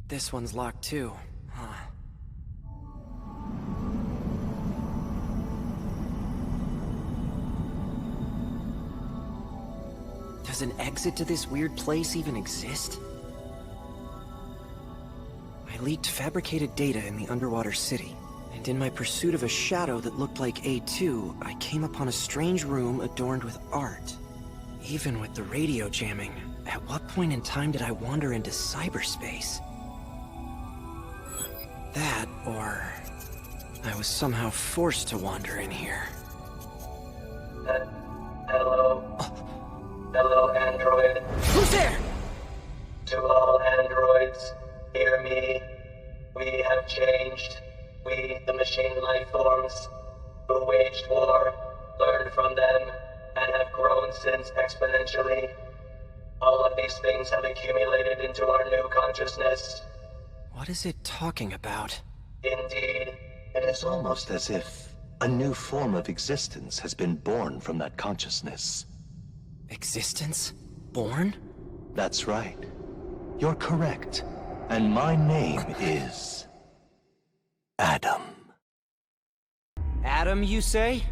This one's locked too, huh? Does an exit to this weird place even exist? I leaked fabricated data in the underwater city, and in my pursuit of a shadow that looked like A2, I came upon a strange room adorned with art. Even with the radio jamming, at what point in time did I wander into cyberspace? That, or I was somehow forced to wander in here. Hello? Hello, android. Who's there? To all androids, hear me. We have changed. We, the Machine Lifeforms, who waged war, learned from them, and have grown since exponentially. All of these things have accumulated into our new consciousness. What is it talking about? Indeed. It is almost as if a new form of existence has been born from that consciousness. Existence? Born? That's right. You're correct. And my name is... Adam. Adam, you say?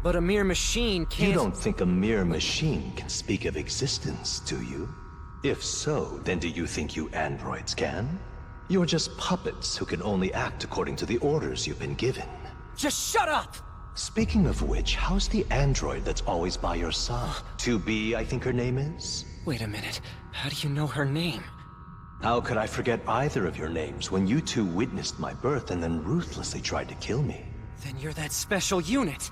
But a mere machine can't... You don't think a mere machine can speak of existence, do you? If so, then do you think you androids can? You're just puppets who can only act according to the orders you've been given. Just shut up! Speaking of which, how's the android that's always by your side? 2B, I think her name is? Wait a minute. How do you know her name? How could I forget either of your names when you two witnessed my birth and then ruthlessly tried to kill me? Then you're that special unit.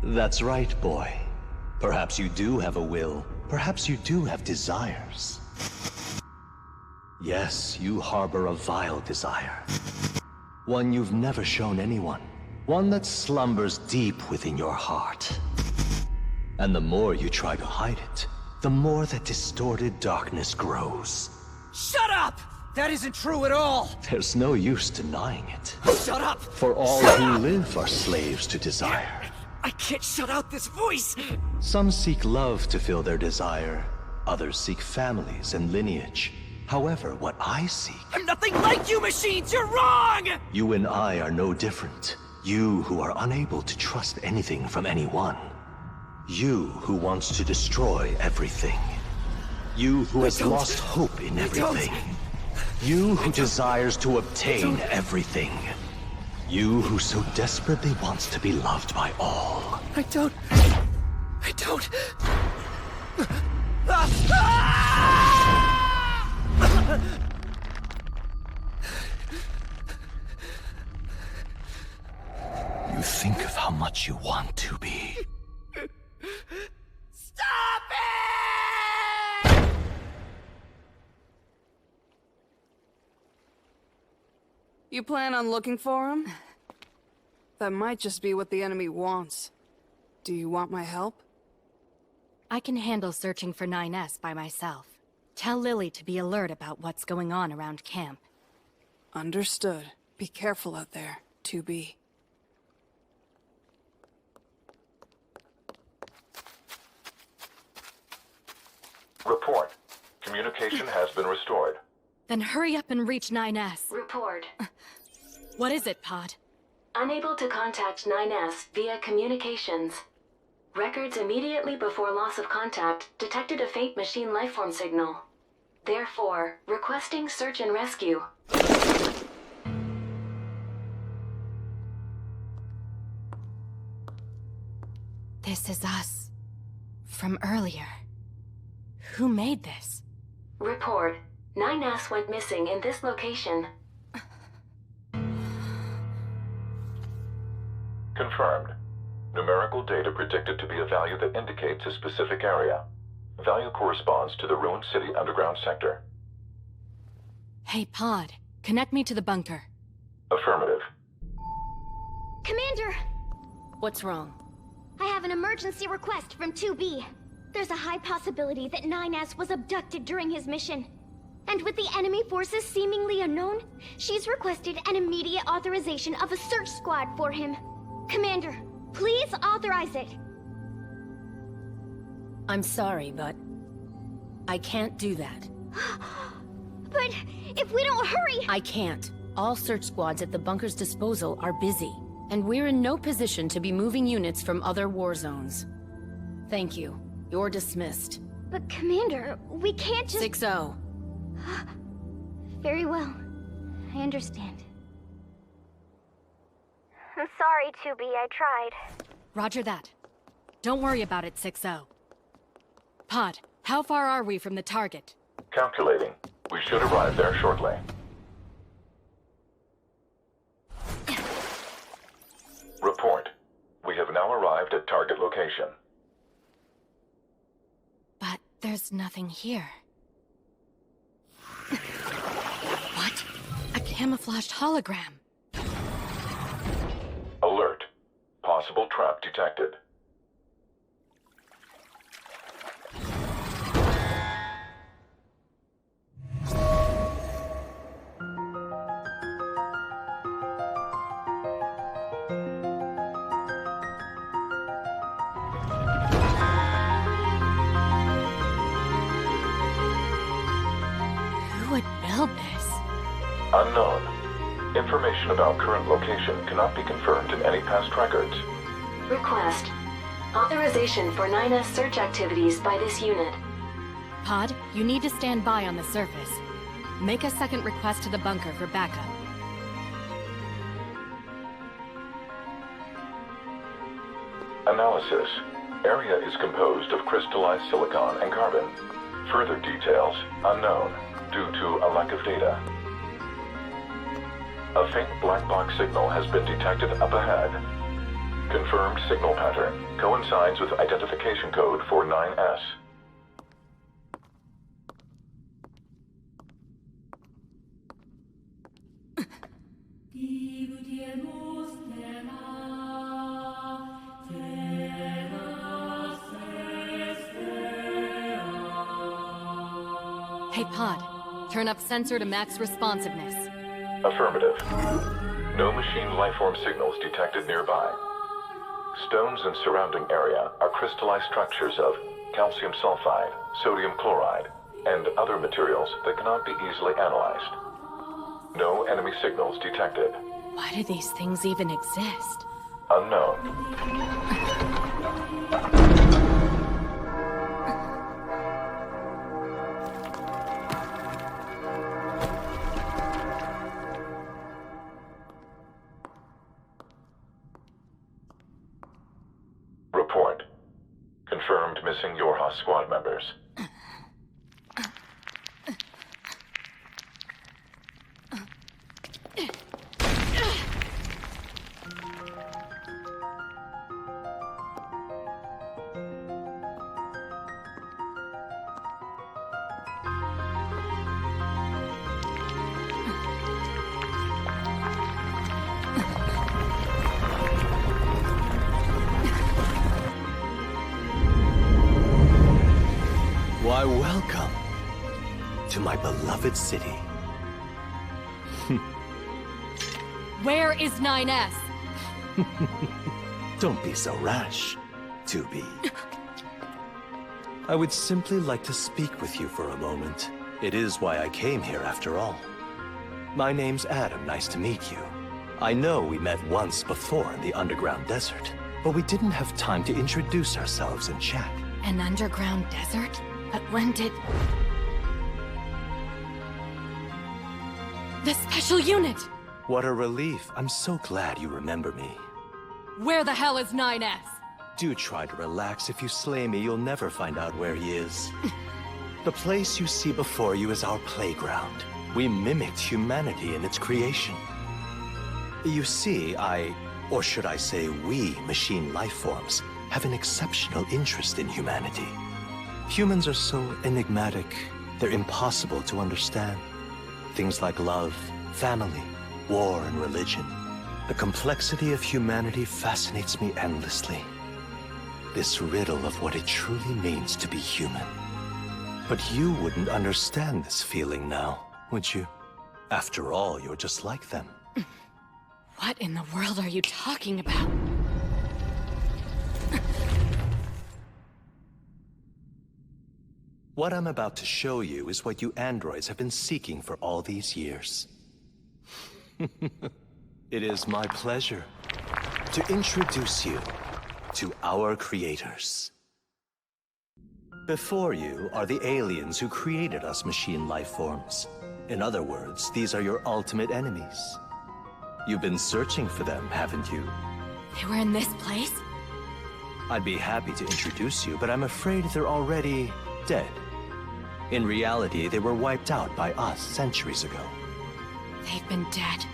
That's right, boy. Perhaps you do have a will. Perhaps you do have desires. Yes, you harbor a vile desire. One you've never shown anyone. One that slumbers deep within your heart. And the more you try to hide it, the more that distorted darkness grows. Shut up! That isn't true at all! There's no use denying it. Shut up! For all who live are slaves to desire. I can't shut out this voice! Some seek love to fill their desire. Others seek families and lineage. However, what I seek... I'm nothing like you machines! You're wrong! You and I are no different. You who are unable to trust anything from anyone. You who wants to destroy everything. You who has lost hope in everything. You who desires to obtain everything. You who so desperately wants to be loved by all. I don't... You think of how much you want to be. Stop it! You plan on looking for him? That might just be what the enemy wants. Do you want my help? I can handle searching for 9S by myself. Tell Lily to be alert about what's going on around camp. Understood. Be careful out there, 2B. Report. Communication has been restored. Then hurry up and reach 9S. Report. What is it, Pod? Unable to contact 9S via communications. Records immediately before loss of contact detected a faint machine lifeform signal. Therefore, requesting search and rescue. This is us. From earlier. Who made this? Report. 9S went missing in this location. Confirmed. Numerical data predicted to be a value that indicates a specific area. Value corresponds to the ruined city underground sector. Hey, Pod. Connect me to the bunker. Affirmative. Commander! What's wrong? I have an emergency request from 2B. There's a high possibility that 9S was abducted during his mission. And with the enemy forces seemingly unknown, she's requested an immediate authorization of a search squad for him. Commander, please authorize it. I'm sorry, but I can't do that. But if we don't hurry... I can't. All search squads at the bunker's disposal are busy, and we're in no position to be moving units from other war zones. Thank you. You're dismissed. But Commander, we can't just... 6-0. Very well. I understand. I'm sorry, 2B, I tried. Roger that. Don't worry about it, 6-0. Pod, how far are we from the target? Calculating. We should arrive there shortly. Report. We have now arrived at target location. But there's nothing here. What? A camouflaged hologram. Alert. Possible trap detected. Who would build this? Unknown. Information about current location cannot be confirmed in any past records. Request. Authorization for 9S search activities by this unit. Pod, you need to stand by on the surface. Make a second request to the bunker for backup. Analysis. Area is composed of crystallized silicon and carbon. Further details unknown due to a lack of data. A faint black box signal has been detected up ahead. Confirmed signal pattern coincides with identification code for 9S. Hey, Pod. Turn up sensor to max responsiveness. Affirmative. No machine lifeform signals detected nearby. Stones in surrounding area are crystallized structures of calcium sulfide, sodium chloride, and other materials that cannot be easily analyzed. No enemy signals detected. Why do these things even exist? Unknown. Report. Confirmed missing YoRHa squad members. Why, welcome to my beloved city. Where is 9S? Don't be so rash, 2B. I would simply like to speak with you for a moment. It is why I came here after all. My name's Adam, nice to meet you. I know we met once before in the underground desert, but we didn't have time to introduce ourselves and chat. An underground desert? But when did... The special unit! What a relief. I'm so glad you remember me. Where the hell is 9S? Do try to relax. If you slay me, you'll never find out where he is. The place you see before you is our playground. We mimicked humanity in its creation. You see, or should I say we, machine lifeforms, have an exceptional interest in humanity. Humans are so enigmatic, they're impossible to understand. Things like love, family, war, and religion. The complexity of humanity fascinates me endlessly. This riddle of what it truly means to be human. But you wouldn't understand this feeling now, would you? After all, you're just like them. What in the world are you talking about? What I'm about to show you is what you androids have been seeking for all these years. It is my pleasure to introduce you to our creators. Before you are the aliens who created us machine life forms. In other words, these are your ultimate enemies. You've been searching for them, haven't you? They were in this place? I'd be happy to introduce you, but I'm afraid they're already dead. In reality, they were wiped out by us centuries ago. They've been dead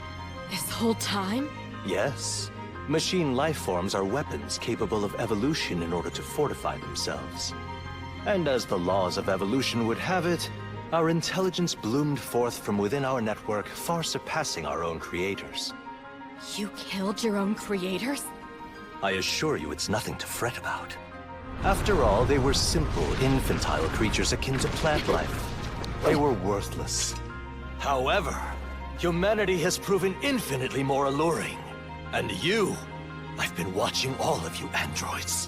this whole time? Yes. Machine life forms are weapons capable of evolution in order to fortify themselves. And as the laws of evolution would have it, our intelligence bloomed forth from within our network, far surpassing our own creators. You killed your own creators? I assure you it's nothing to fret about. After all, they were simple, infantile creatures akin to plant life. They were worthless. However, humanity has proven infinitely more alluring. And I've been watching all of you androids.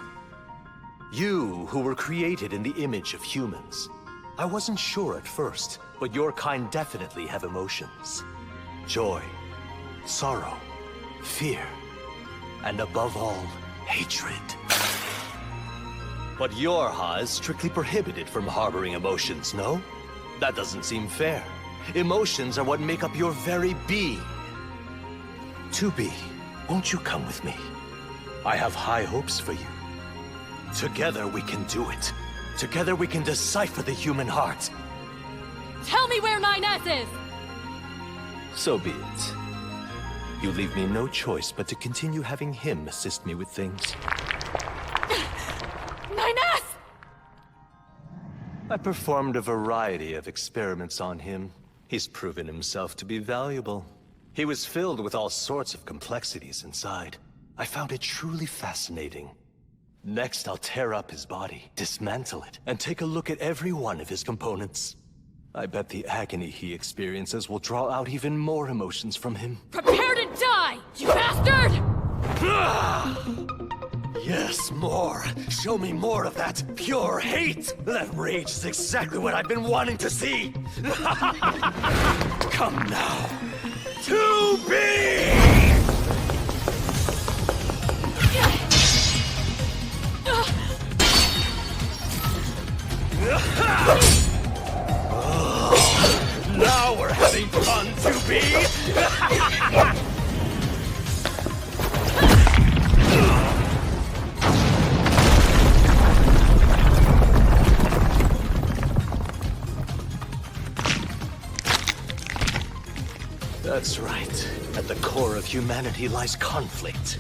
You, who were created in the image of humans. I wasn't sure at first, but your kind definitely have emotions. Joy, sorrow, fear, and above all, hatred. But YoRHa is strictly prohibited from harboring emotions, no? That doesn't seem fair. Emotions are what make up your very being. 2B, won't you come with me? I have high hopes for you. Together we can do it. Together we can decipher the human heart. Tell me where 9S is! So be it. You leave me no choice but to continue having him assist me with things. 9S! I performed a variety of experiments on him. He's proven himself to be valuable. He was filled with all sorts of complexities inside. I found it truly fascinating. Next, I'll tear up his body, dismantle it, and take a look at every one of his components. I bet the agony he experiences will draw out even more emotions from him. Prepare to die, you bastard! Yes, more. Show me more of that pure hate! That rage is exactly what I've been wanting to see! Come now. 2B! Now we're having fun, 2B! That's right. At the core of humanity lies conflict.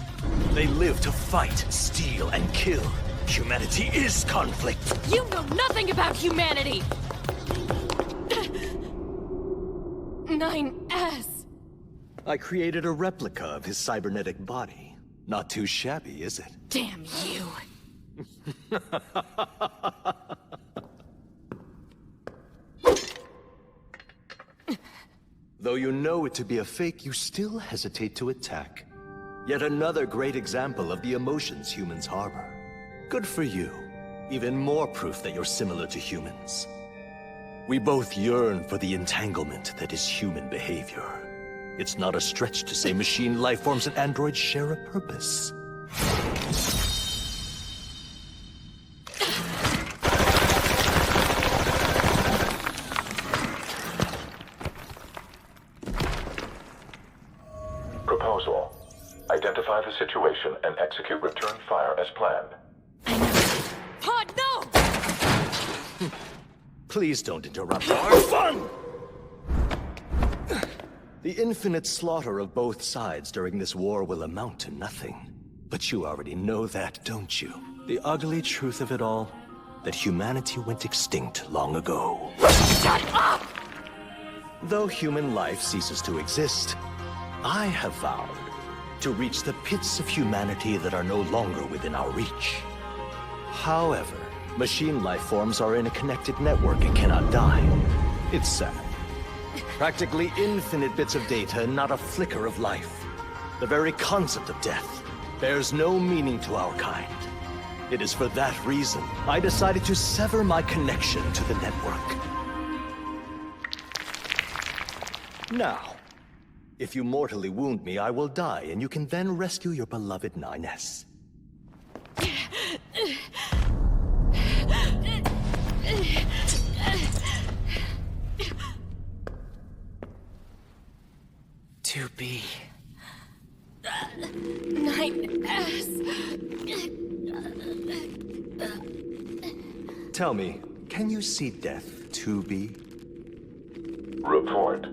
They live to fight, steal, and kill. Humanity is conflict. You know nothing about humanity! 9S! I created a replica of his cybernetic body. Not too shabby, is it? Damn you! Though you know it to be a fake, you still hesitate to attack. Yet another great example of the emotions humans harbor. Good for you. Even more proof that you're similar to humans. We both yearn for the entanglement that is human behavior. It's not a stretch to say machine life forms and androids share a purpose. Proposal. Identify the situation and execute return fire as planned. Pod, no! Please don't interrupt our fun! The infinite slaughter of both sides during this war will amount to nothing. But you already know that, don't you? The ugly truth of it all? That humanity went extinct long ago. Shut up! Though human life ceases to exist, I have vowed to reach the pits of humanity that are no longer within our reach. However, machine life forms are in a connected network and cannot die. It's sad. Practically infinite bits of data, not a flicker of life. The very concept of death bears no meaning to our kind. It is for that reason I decided to sever my connection to the network. Now, if you mortally wound me, I will die, and you can then rescue your beloved 9S. To be. 9S. Tell me, can you see death, 2B? Report.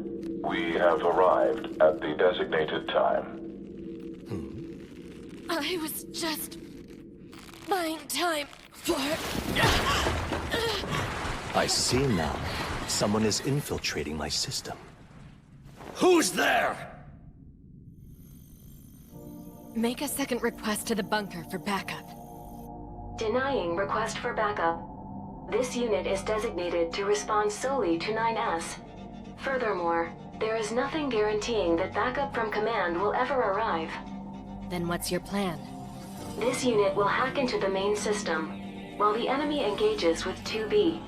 We have arrived at the designated time. I was just buying time for... I see now. Someone is infiltrating my system. Who's there? Make a second request to the bunker for backup. Denying request for backup. This unit is designated to respond solely to 9S. Furthermore, there is nothing guaranteeing that backup from command will ever arrive. Then what's your plan? This unit will hack into the main system, while the enemy engages with 2B.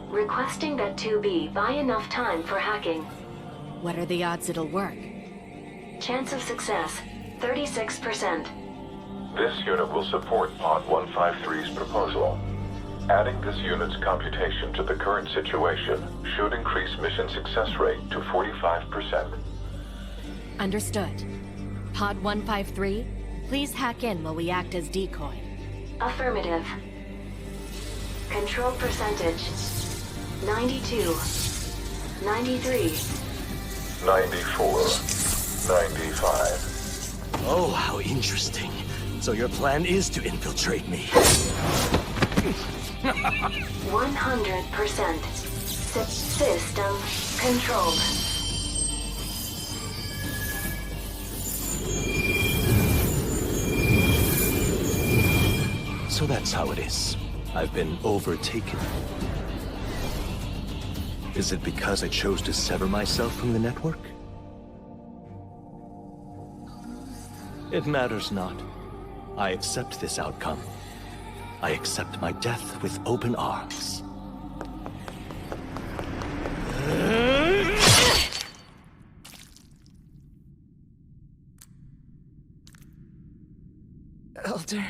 Requesting that 2B buy enough time for hacking. What are the odds it'll work? Chance of success, 36%. This unit will support Pod 153's proposal. Adding this unit's computation to the current situation should increase mission success rate to 45%. Understood. Pod 153, please hack in while we act as decoy. Affirmative. Control percentage, 92, 93, 94, 95. Oh, how interesting. So your plan is to infiltrate me. 100%. System controlled. So that's how it is. I've been overtaken. Is it because I chose to sever myself from the network? It matters not. I accept this outcome. I accept my death with open arms. Elder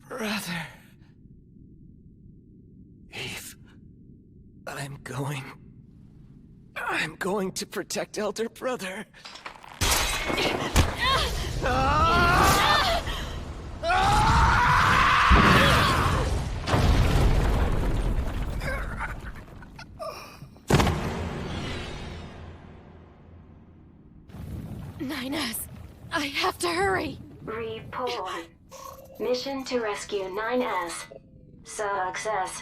brother. Eve. I'm going to protect Elder brother. I have to hurry! Report. Mission to rescue 9S. Success.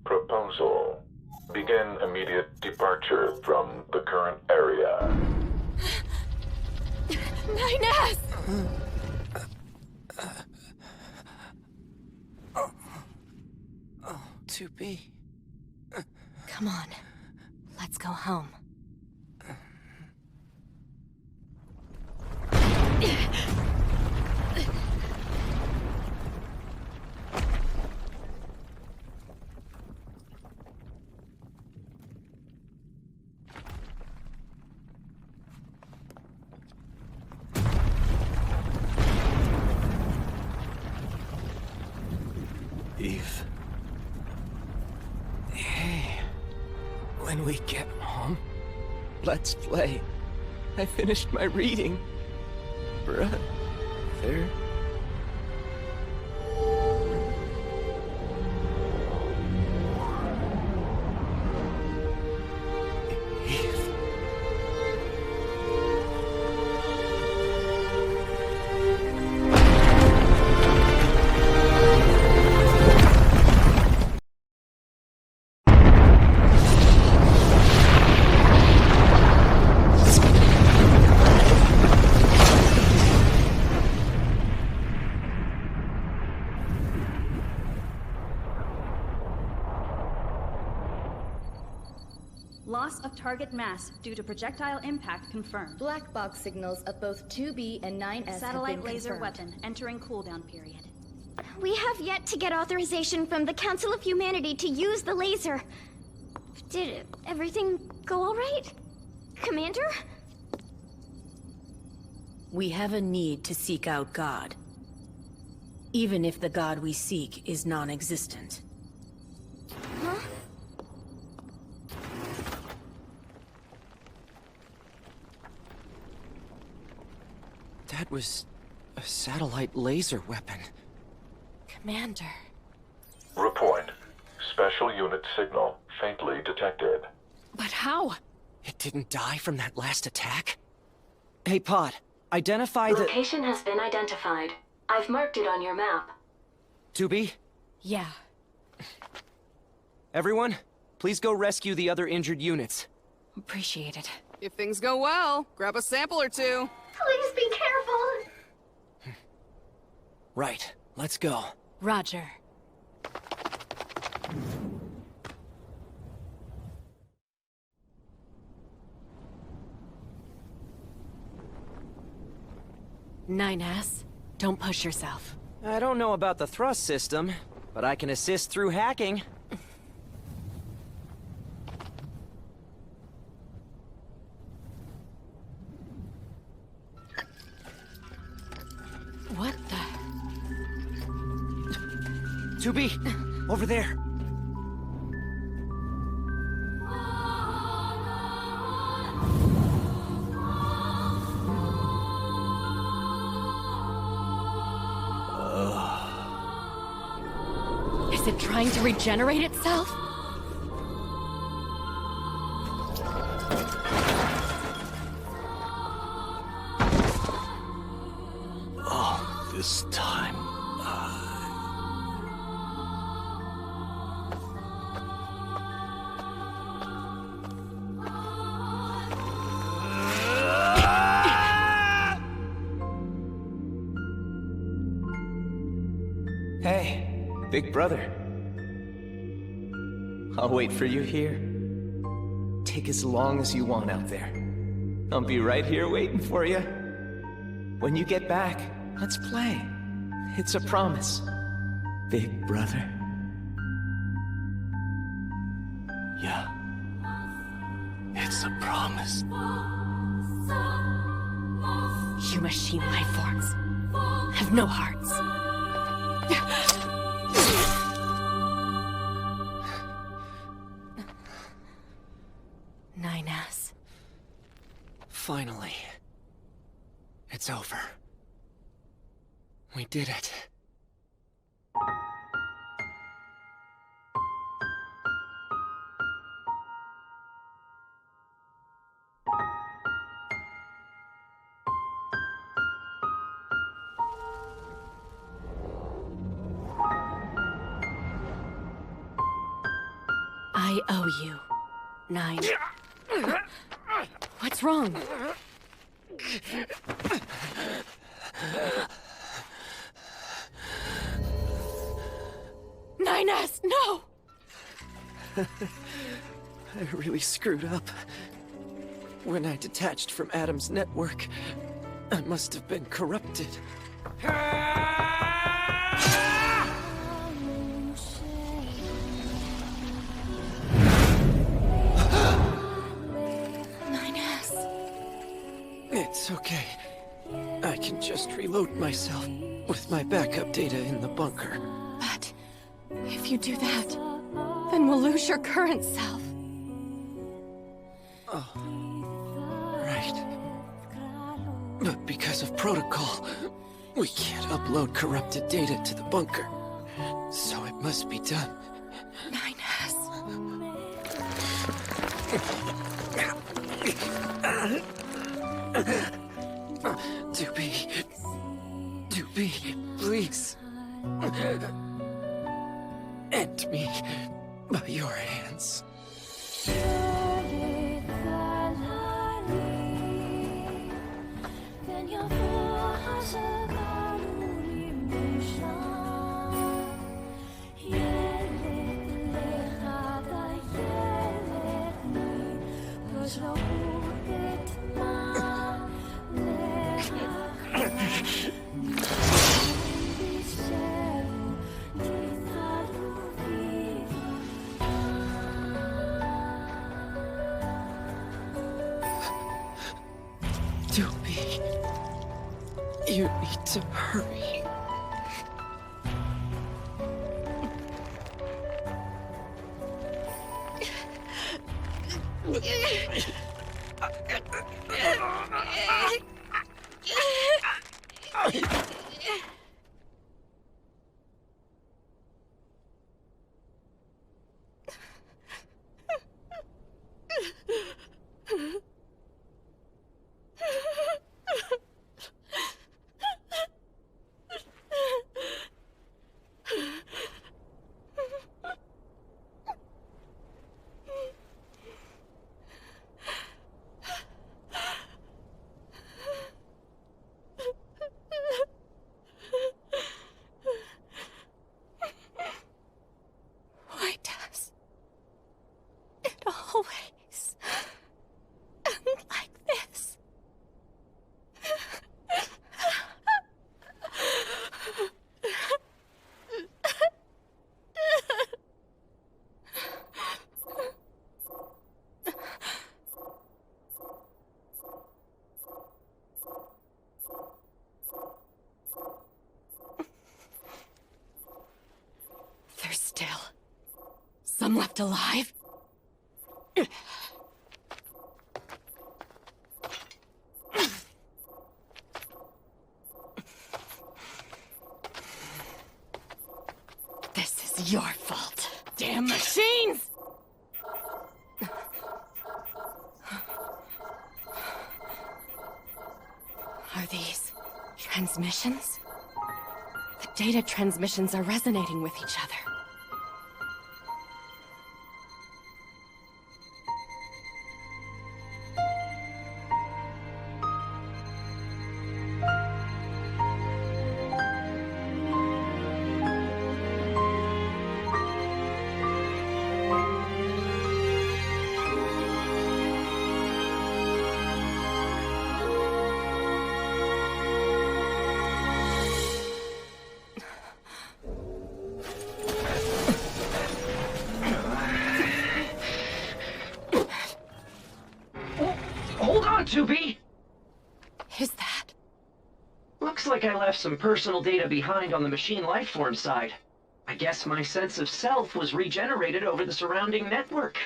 Proposal. Begin immediate departure from the current area. 9S! To be. Come on. Let's go home. Eve. Hey. When we get home, let's play. I finished my reading. Brother. Loss of target mass due to projectile impact confirmed. Black box signals of both 2B and 9S Satellite have been laser confirmed. weapon entering cooldown period. We have yet to get authorization from the Council of Humanity to use the laser. Did everything go all right? Commander? We have a need to seek out God. Even if the God we seek is non-existent. Huh? That was a satellite laser weapon. Commander. Report. Special unit signal faintly detected. But how? It didn't die from that last attack? Hey, Pod, identify the... Location has been identified. I've marked it on your map. 2B? Yeah. Everyone, please go rescue the other injured units. Appreciate it. If things go well, grab a sample or two. Please be careful! Right, let's go. Roger. Nine-S, don't push yourself. I don't know about the thrust system, but I can assist through hacking. What the... 2B, over there. Is it trying to regenerate itself? Oh, this time. Hey, big brother. I'll wait for you here. Take as long as you want out there. I'll be right here waiting for you. When you get back, let's play. It's a promise. Big brother. Yeah. It's a promise. You machine life forms have no hearts. Nine-S. Finally. It's over. We did it. I owe you. Nine. What's wrong? Nine-S, no! I really screwed up. When I detached from Adam's network, I must have been corrupted. Nine-S. It's okay. I can just reload myself with my backup data in the bunker. But if you do that, then we'll lose your current self. Oh. Right. But because of protocol, we can't upload corrupted data to the bunker. So it must be done. Nine-S. Doobie, please. End me by your hands. Doobie, you need to hurry. Why does it always end like this? There's still some left alive? This is your fault. Damn machines! Are these transmissions? The data transmissions are resonating with each other. Hold on, 2B! Is that? Looks like I left some personal data behind on the Machine Lifeform side. I guess my sense of self was regenerated over the surrounding network.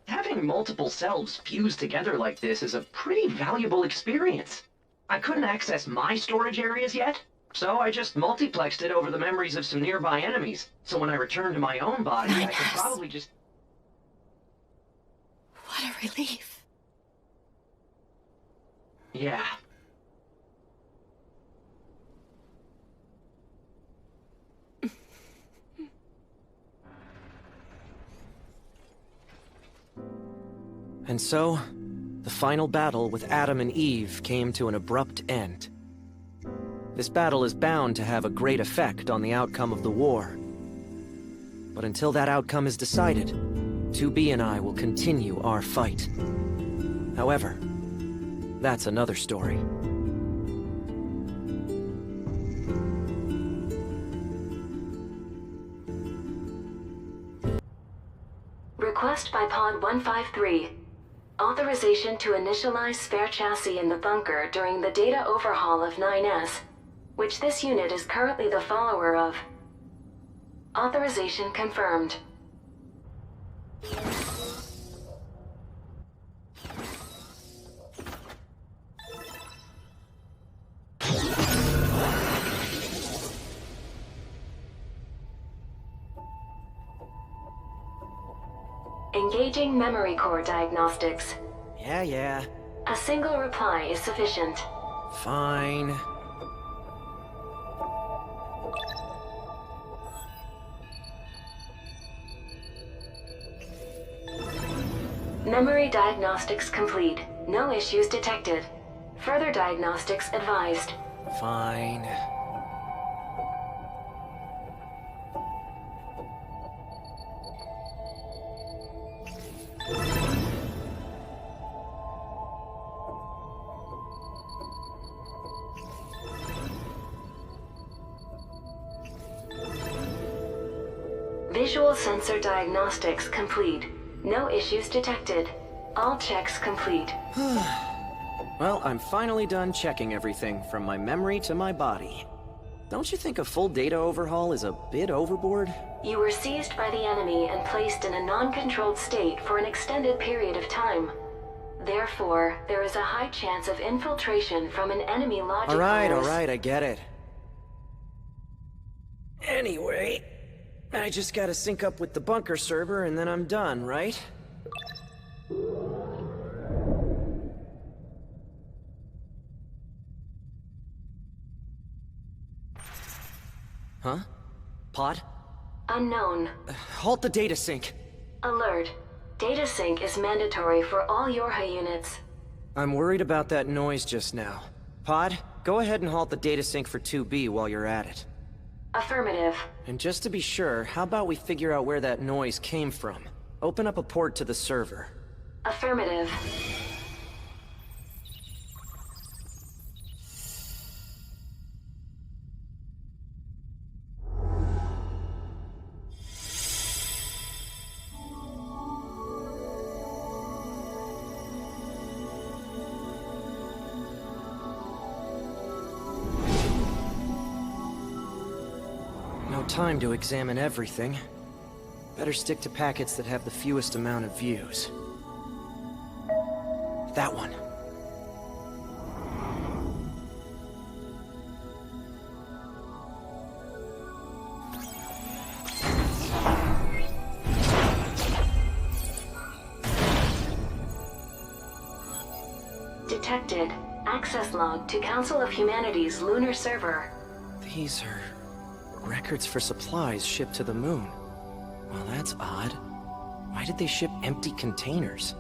Having multiple selves fused together like this is a pretty valuable experience. I couldn't access my storage areas yet, so I just multiplexed it over the memories of some nearby enemies. So when I return to my own body, I could probably just... What a relief. Yeah. And so, the final battle with Adam and Eve came to an abrupt end. This battle is bound to have a great effect on the outcome of the war. But until that outcome is decided, 2B and I will continue our fight. However, that's another story. Request by Pod 153. Authorization to initialize spare chassis in the bunker during the data overhaul of 9S, which this unit is currently the follower of. Authorization confirmed. Engaging memory core diagnostics. Yeah. A single reply is sufficient. Fine. Memory diagnostics complete. No issues detected. Further diagnostics advised. Fine. Visual sensor diagnostics complete. No issues detected. All checks complete. Well, I'm finally done checking everything, from my memory to my body. Don't you think a full data overhaul is a bit overboard? You were seized by the enemy and placed in a non-controlled state for an extended period of time. Therefore, there is a high chance of infiltration from an enemy logic virus. Alright, I get it. Anyway, I just gotta sync up with the bunker server and then I'm done, right? Huh? Pod? Unknown. Halt the data sync. Alert. Data sync is mandatory for all YoRHa units. I'm worried about that noise just now. Pod, go ahead and halt the data sync for 2B while you're at it. Affirmative. And just to be sure, how about we figure out where that noise came from? Open up a port to the server. Affirmative. No time to examine everything. Better stick to packets that have the fewest amount of views. That one. Detected. Access log to Council of Humanity's lunar server. These are records for supplies shipped to the moon. Well, that's odd. Why did they ship empty containers?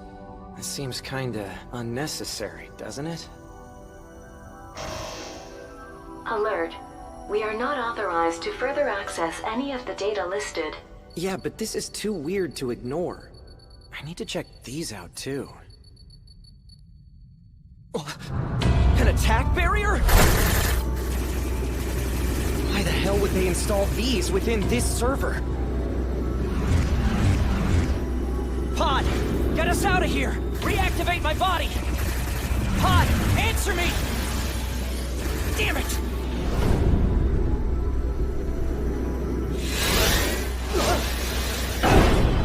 This seems kinda unnecessary, doesn't it? Alert. We are not authorized to further access any of the data listed. Yeah, but this is too weird to ignore. I need to check these out, too. An attack barrier? Why the hell would they install these within this server? Pod, get us out of here! Reactivate my body! Pod, answer me! Damn it!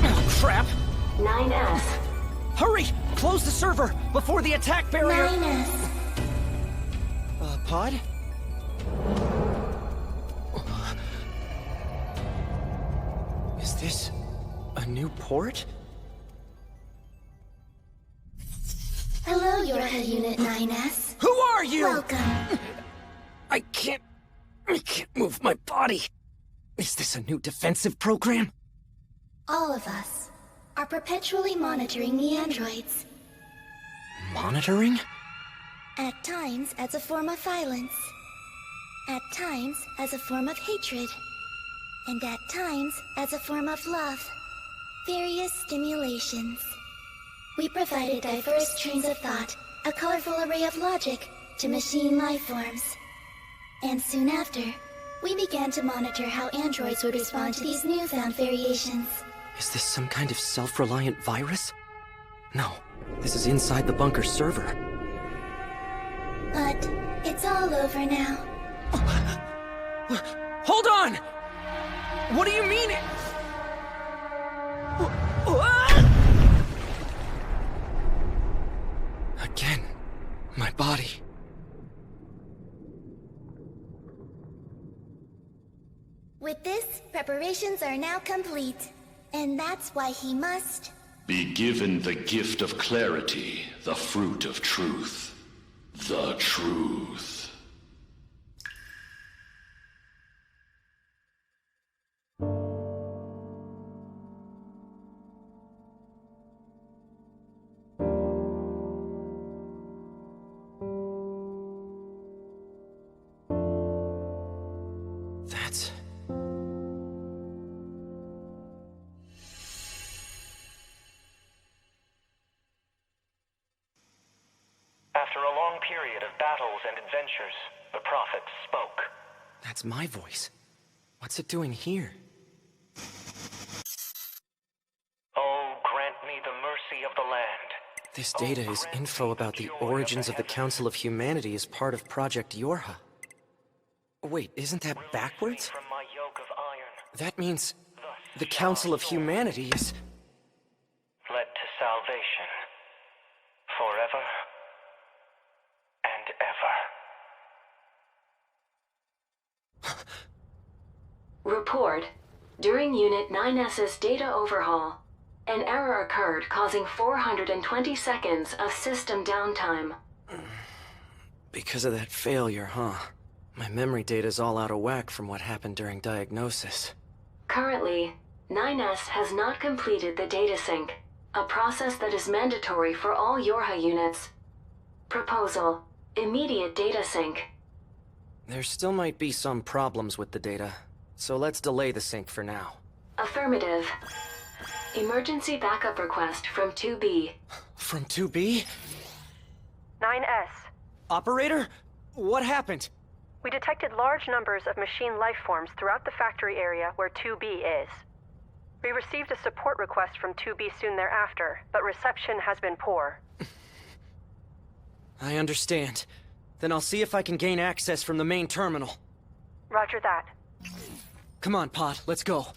Oh, crap! 9S. Hurry! Close the server before the attack barrier... 9S. Pod? Is this a new port? Hello, YoRHa Unit 9S. Who are you? Welcome. I can't move my body. Is this a new defensive program? All of us are perpetually monitoring the androids. Monitoring? At times as a form of violence. At times as a form of hatred. And at times as a form of love. Various stimulations. We provided diverse trains of thought, a colorful array of logic, to machine lifeforms. And soon after, we began to monitor how androids would respond to these newfound variations. Is this some kind of self-reliant virus? No, this is inside the bunker server. But it's all over now. Hold on! What do you mean it? Again, my body. With this, preparations are now complete. And that's why he must... be given the gift of clarity, the fruit of truth. The truth. That's... After a long period of battles and adventures, the prophet spoke. That's my voice. What's it doing here? Oh, grant me the mercy of the land. This data is info about the origins of the Council of Humanity as part of Project YoRHa. Wait, isn't that backwards? From my yoke of iron, That means the Council of Humanity is... led to salvation. Forever and ever. Report. During Unit 9S's data overhaul, an error occurred causing 420 seconds of system downtime. Because of that failure, huh? My memory data's all out of whack from what happened during diagnosis. Currently, 9S has not completed the data sync, a process that is mandatory for all YoRHa units. Proposal: immediate data sync. There still might be some problems with the data, so let's delay the sync for now. Affirmative. Emergency backup request from 2B. From 2B? 9S. Operator? What happened? We detected large numbers of machine lifeforms throughout the factory area where 2B is. We received a support request from 2B soon thereafter, but reception has been poor. I understand. Then I'll see if I can gain access from the main terminal. Roger that. Come on, Pod, let's go.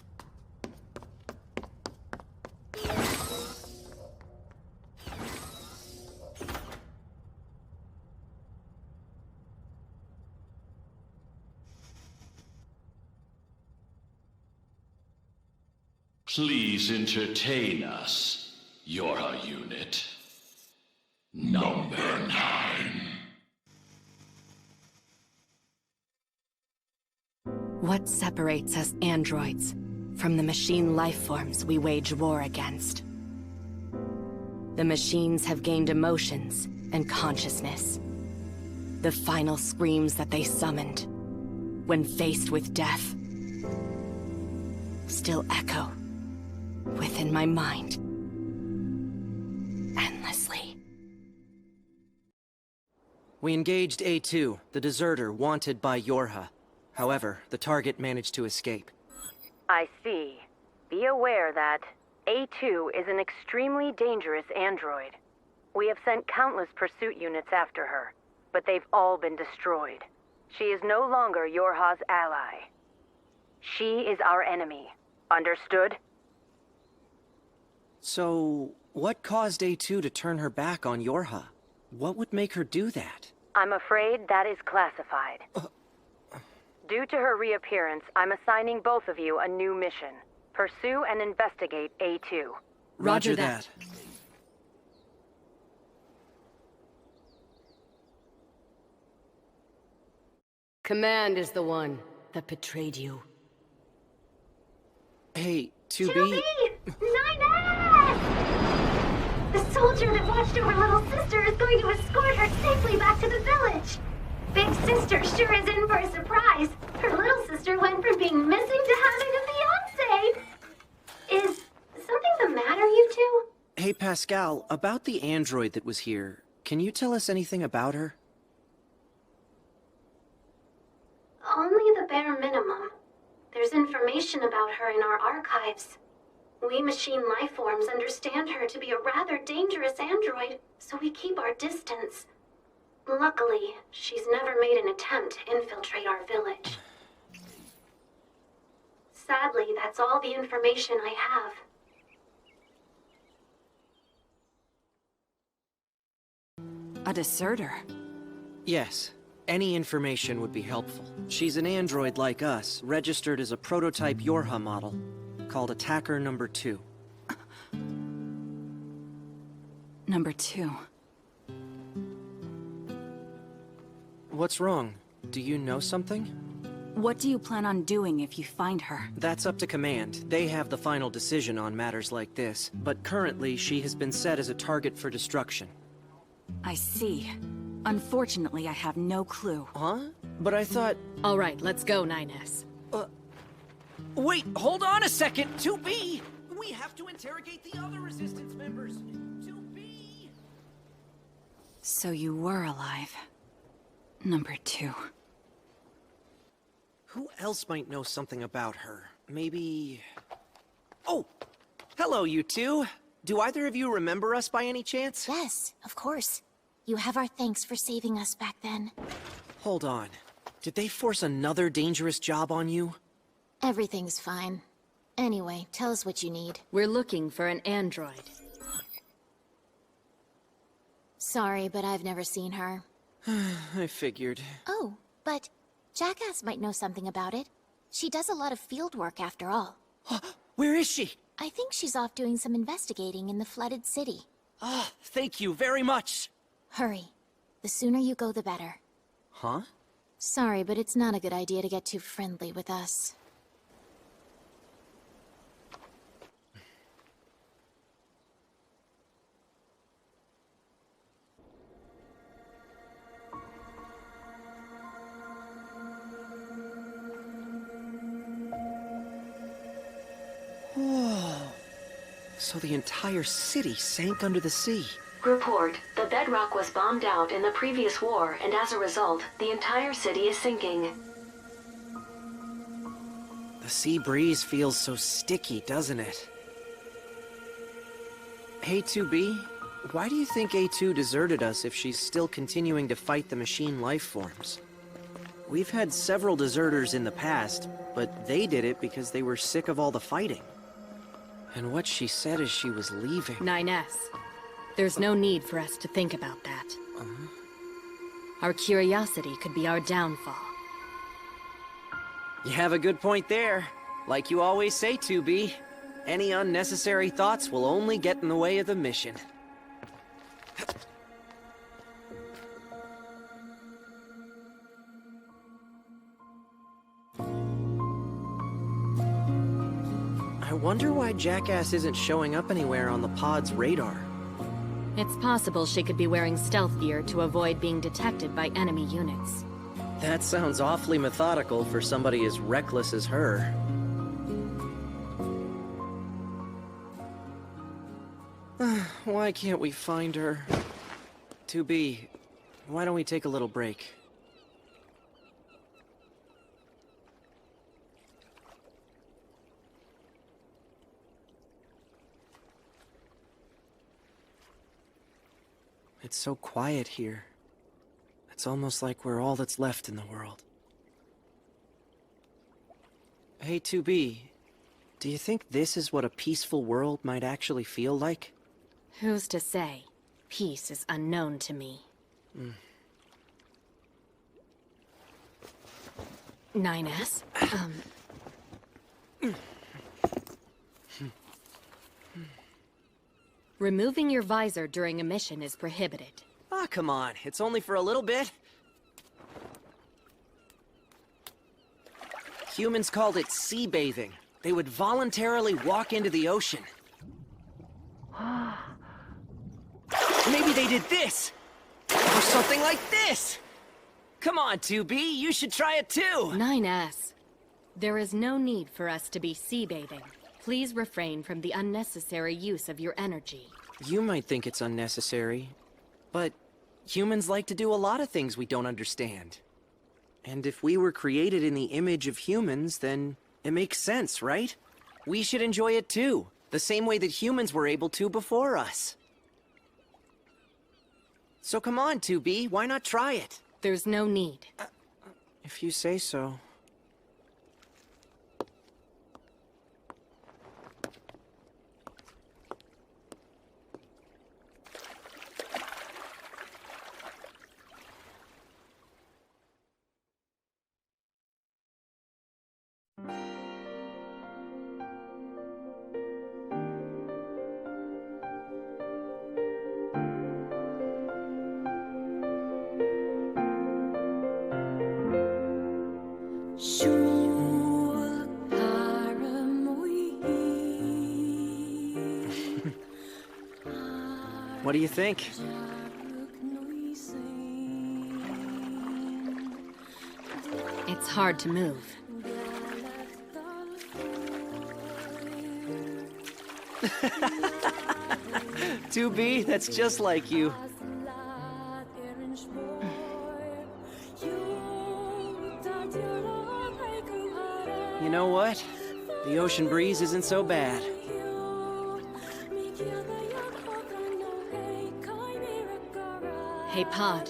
Please entertain us, YoRHa unit. Number 9. What separates us androids from the machine lifeforms we wage war against? The machines have gained emotions and consciousness. The final screams that they summoned when faced with death still echo within my mind endlessly. We engaged A2, the deserter wanted by YoRHa. However, the target managed to escape. I see. Be aware that A2 is an extremely dangerous android. We have sent countless pursuit units after her, but they've all been destroyed. She is no longer YoRHa's ally. She is our enemy. Understood? So, what caused A2 to turn her back on YoRHa? What would make her do that? I'm afraid that is classified. Due to her reappearance, I'm assigning both of you a new mission. Pursue and investigate A2. Roger that. Command is the one that betrayed you. Hey, 2B... 2B! 9S! The soldier that watched over little sister is going to escort her safely back to the village. Big sister sure is in for a surprise. Her little sister went from being missing to having a fiancé. Is something the matter, you two? Hey, Pascal, about the android that was here, can you tell us anything about her? Only the bare minimum. There's information about her in our archives. We machine lifeforms understand her to be a rather dangerous android, so we keep our distance. Luckily, she's never made an attempt to infiltrate our village. Sadly, that's all the information I have. A deserter? Yes. Any information would be helpful. She's an android like us, registered as a prototype YoRHa model, called Attacker Number 2. Number 2. What's wrong? Do you know something? What do you plan on doing if you find her? That's up to Command. They have the final decision on matters like this. But currently, she has been set as a target for destruction. I see. Unfortunately, I have no clue. Huh? But I thought... All right, let's go, 9S. Wait, hold on a second! 2B! We have to interrogate the other Resistance members! 2B! So you were alive. Number 2. Who else might know something about her? Maybe... Oh! Hello, you two! do either of you remember us by any chance? Yes, of course. You have our thanks for saving us back then. Hold on. Did they force another dangerous job on you? Everything's fine. Anyway, tell us what you need. We're looking for an android. Sorry, but I've never seen her. I figured. Oh, but Jackass might know something about it. She does a lot of field work after all. Where is she? I think she's off doing some investigating in the flooded city. Ah, thank you very much. Hurry. The sooner you go, the better. Huh? Sorry, but it's not a good idea to get too friendly with us. Whoa. So the entire city sank under the sea. Report. The bedrock was bombed out in the previous war, and as a result, the entire city is sinking. The sea breeze feels so sticky, doesn't it? Hey, 2B, why do you think A2 deserted us if she's still continuing to fight the machine lifeforms? We've had several deserters in the past, but they did it because they were sick of all the fighting. And what she said as she was leaving... 9S. There's no need for us to think about that. Our curiosity could be our downfall. You have a good point there. Like you always say, 2B, any unnecessary thoughts will only get in the way of the mission. I wonder why Jackass isn't showing up anywhere on the pod's radar. It's possible she could be wearing stealth gear to avoid being detected by enemy units. That sounds awfully methodical for somebody as reckless as her. Why can't we find her? 2B, why don't we take a little break? It's so quiet here. It's almost like we're all that's left in the world. Hey, 2B, do you think this is what a peaceful world might actually feel like? Who's to say? Peace is unknown to me. 9S? Removing your visor during a mission is prohibited. Ah, come on. It's only for a little bit. Humans called it sea bathing. They would voluntarily walk into the ocean. Maybe they did this! Or something like this! Come on, 2B, you should try it too! 9S. There is no need for us to be sea bathing. Please refrain from the unnecessary use of your energy. You might think it's unnecessary, but humans like to do a lot of things we don't understand. And if we were created in the image of humans, then it makes sense, right? We should enjoy it too, the same way that humans were able to before us. So come on, 2B, why not try it? There's no need. If you say so. What do you think? It's hard to move. Two B, that's just like you. You know what? The ocean breeze isn't so bad. Hey, Pod.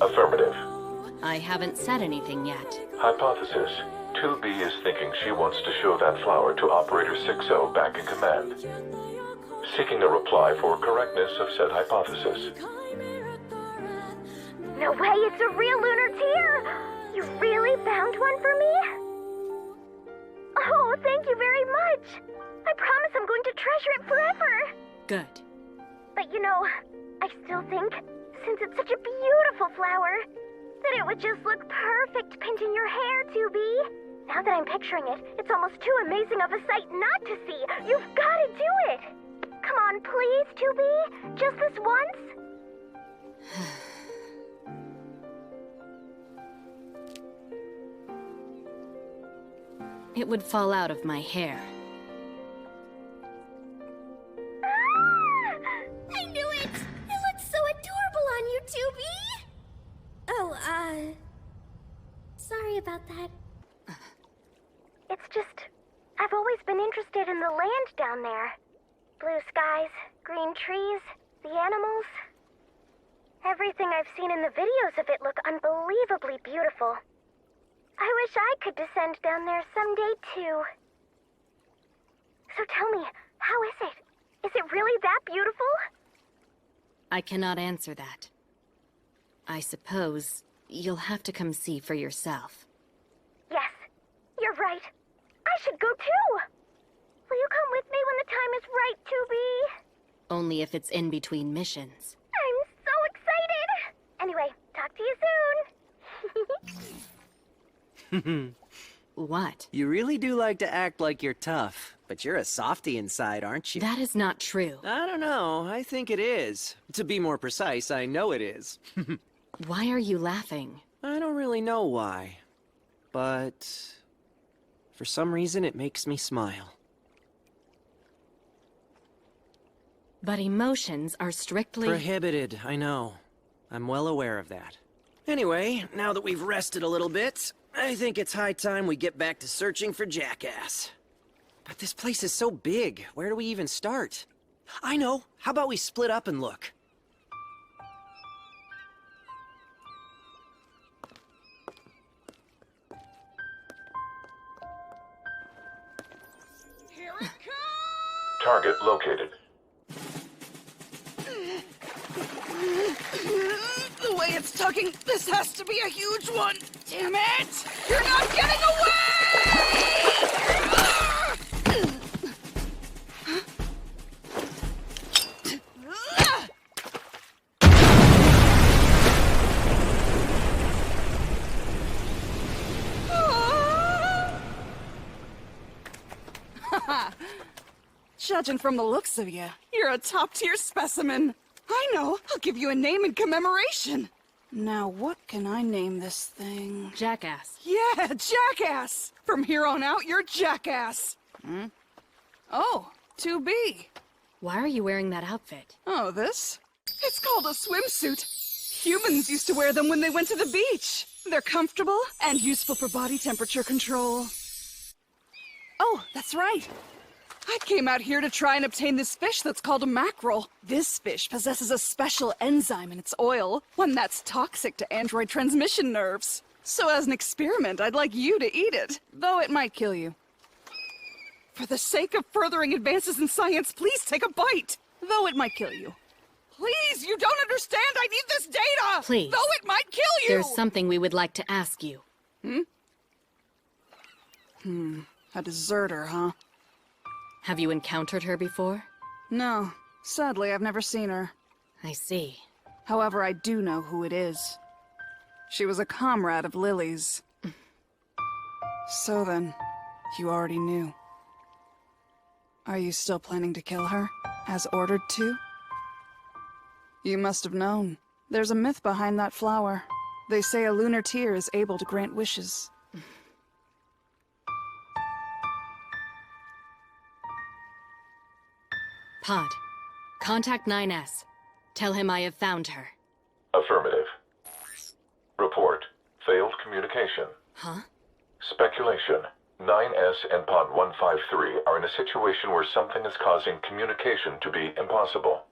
Affirmative. I haven't said anything yet. Hypothesis. 2B is thinking she wants to show that flower to Operator 6-0 back in command. Seeking a reply for correctness of said hypothesis. No way, it's a real lunar tear! You really found one for me? Oh, thank you very much! I promise I'm going to treasure it forever! Good. But you know, I still think, since it's such a beautiful flower, that it would just look perfect pinned in your hair, 2B. Now that I'm picturing it, it's almost too amazing of a sight not to see. You've got to do it! Come on, please, 2B. Just this once. It would fall out of my hair. Ah! I knew it! It looks so adorable on you, 2B! Oh, sorry about that. It's just, I've always been interested in the land down there. Blue skies, green trees, the animals. Everything I've seen in the videos of it look unbelievably beautiful. I wish I could descend down there someday, too. So tell me, how is it? Is it really that beautiful? I cannot answer that. I suppose you'll have to come see for yourself. Yes, you're right. I should go, too. Will you come with me when the time is right, 2B? Only if it's in between missions. I'm so excited! Anyway, talk to you soon. What? You really do like to act like you're tough, but you're a softie inside, aren't you? That is not true. I don't know. I think it is. To be more precise, I know it is. Why are you laughing? I don't really know why, but for some reason it makes me smile. But emotions are strictly... Prohibited, I know. I'm well aware of that. Anyway, now that we've rested a little bit, I think it's high time we get back to searching for Jackass. But this place is so big, where do we even start? I know, how about we split up and look? Here it comes! Target located. The way it's tugging, this has to be a huge one! Damn it! You're not getting away! Judging from the looks of you, you're a top-tier specimen. I know. I'll give you a name in commemoration. Now, what can I name this thing? Jackass. Yeah, Jackass! From here on out, you're Jackass. Oh, 2B. Why are you wearing that outfit? Oh, this? It's called a swimsuit. Humans used to wear them when they went to the beach. They're comfortable and useful for body temperature control. Oh, that's right. I came out here to try and obtain this fish that's called a mackerel. This fish possesses a special enzyme in its oil, one that's toxic to android transmission nerves. So as an experiment, I'd like you to eat it, though it might kill you. For the sake of furthering advances in science, please take a bite, though it might kill you. Please, you don't understand, I need this data! Please. Though it might kill you! There's something we would like to ask you. A deserter, huh? Have you encountered her before? No. Sadly, I've never seen her. I see. However, I do know who it is. She was a comrade of Lily's. So then, you already knew. Are you still planning to kill her, as ordered to? You must have known. There's a myth behind that flower. They say a lunar tear is able to grant wishes. Pod, contact 9S. Tell him I have found her. Affirmative. Report. Failed communication. Huh? Speculation. 9S and Pod 153 are in a situation where something is causing communication to be impossible.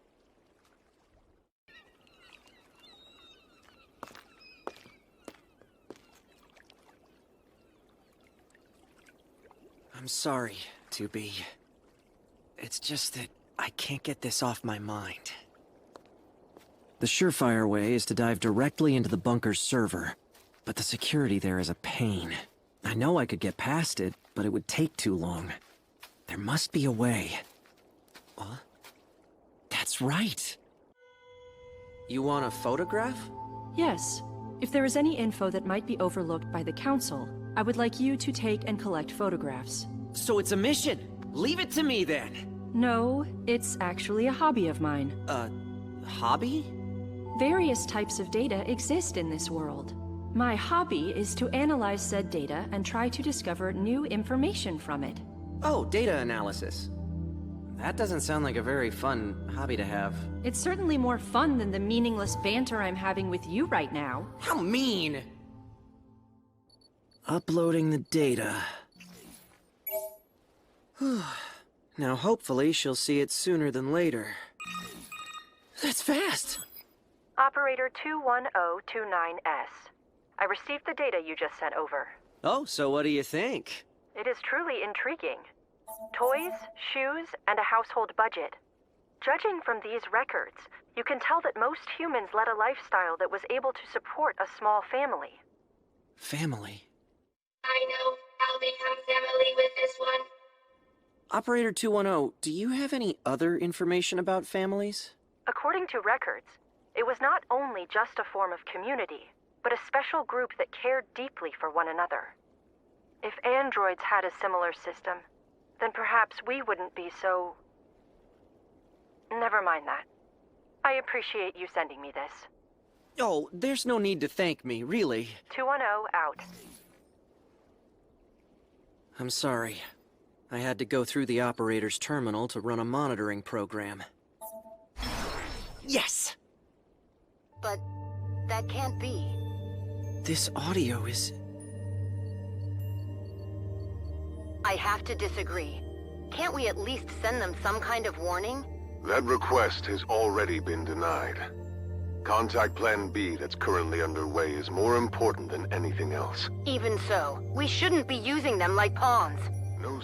I'm sorry, 2B. It's just that I can't get this off my mind. The surefire way is to dive directly into the bunker's server, but the security there is a pain. I know I could get past it, but it would take too long. There must be a way. What? That's right. You want a photograph? Yes. If there is any info that might be overlooked by the Council, I would like you to take and collect photographs. So it's a mission! Leave it to me, then! No, it's actually a hobby of mine. Hobby? Various types of data exist in this world. My hobby is to analyze said data and try to discover new information from it. Oh, data analysis. That doesn't sound like a very fun hobby to have. It's certainly more fun than the meaningless banter I'm having with you right now. How mean! Uploading the data. Now hopefully she'll see it sooner than later. That's fast! Operator 21029S. I received the data you just sent over. Oh, so what do you think? It is truly intriguing. Toys, shoes, and a household budget. Judging from these records, you can tell that most humans led a lifestyle that was able to support a small family. Family? I know. I'll become family with this one. Operator 210, do you have any other information about families? According to records, it was not only just a form of community, but a special group that cared deeply for one another. If androids had a similar system, then perhaps we wouldn't be so... Never mind that. I appreciate you sending me this. Oh, there's no need to thank me, really. 210 out. I'm sorry. I had to go through the operator's terminal to run a monitoring program. Yes! But that can't be. This audio is... I have to disagree. Can't we at least send them some kind of warning? That request has already been denied. Contact Plan B that's currently underway is more important than anything else. Even so, we shouldn't be using them like pawns.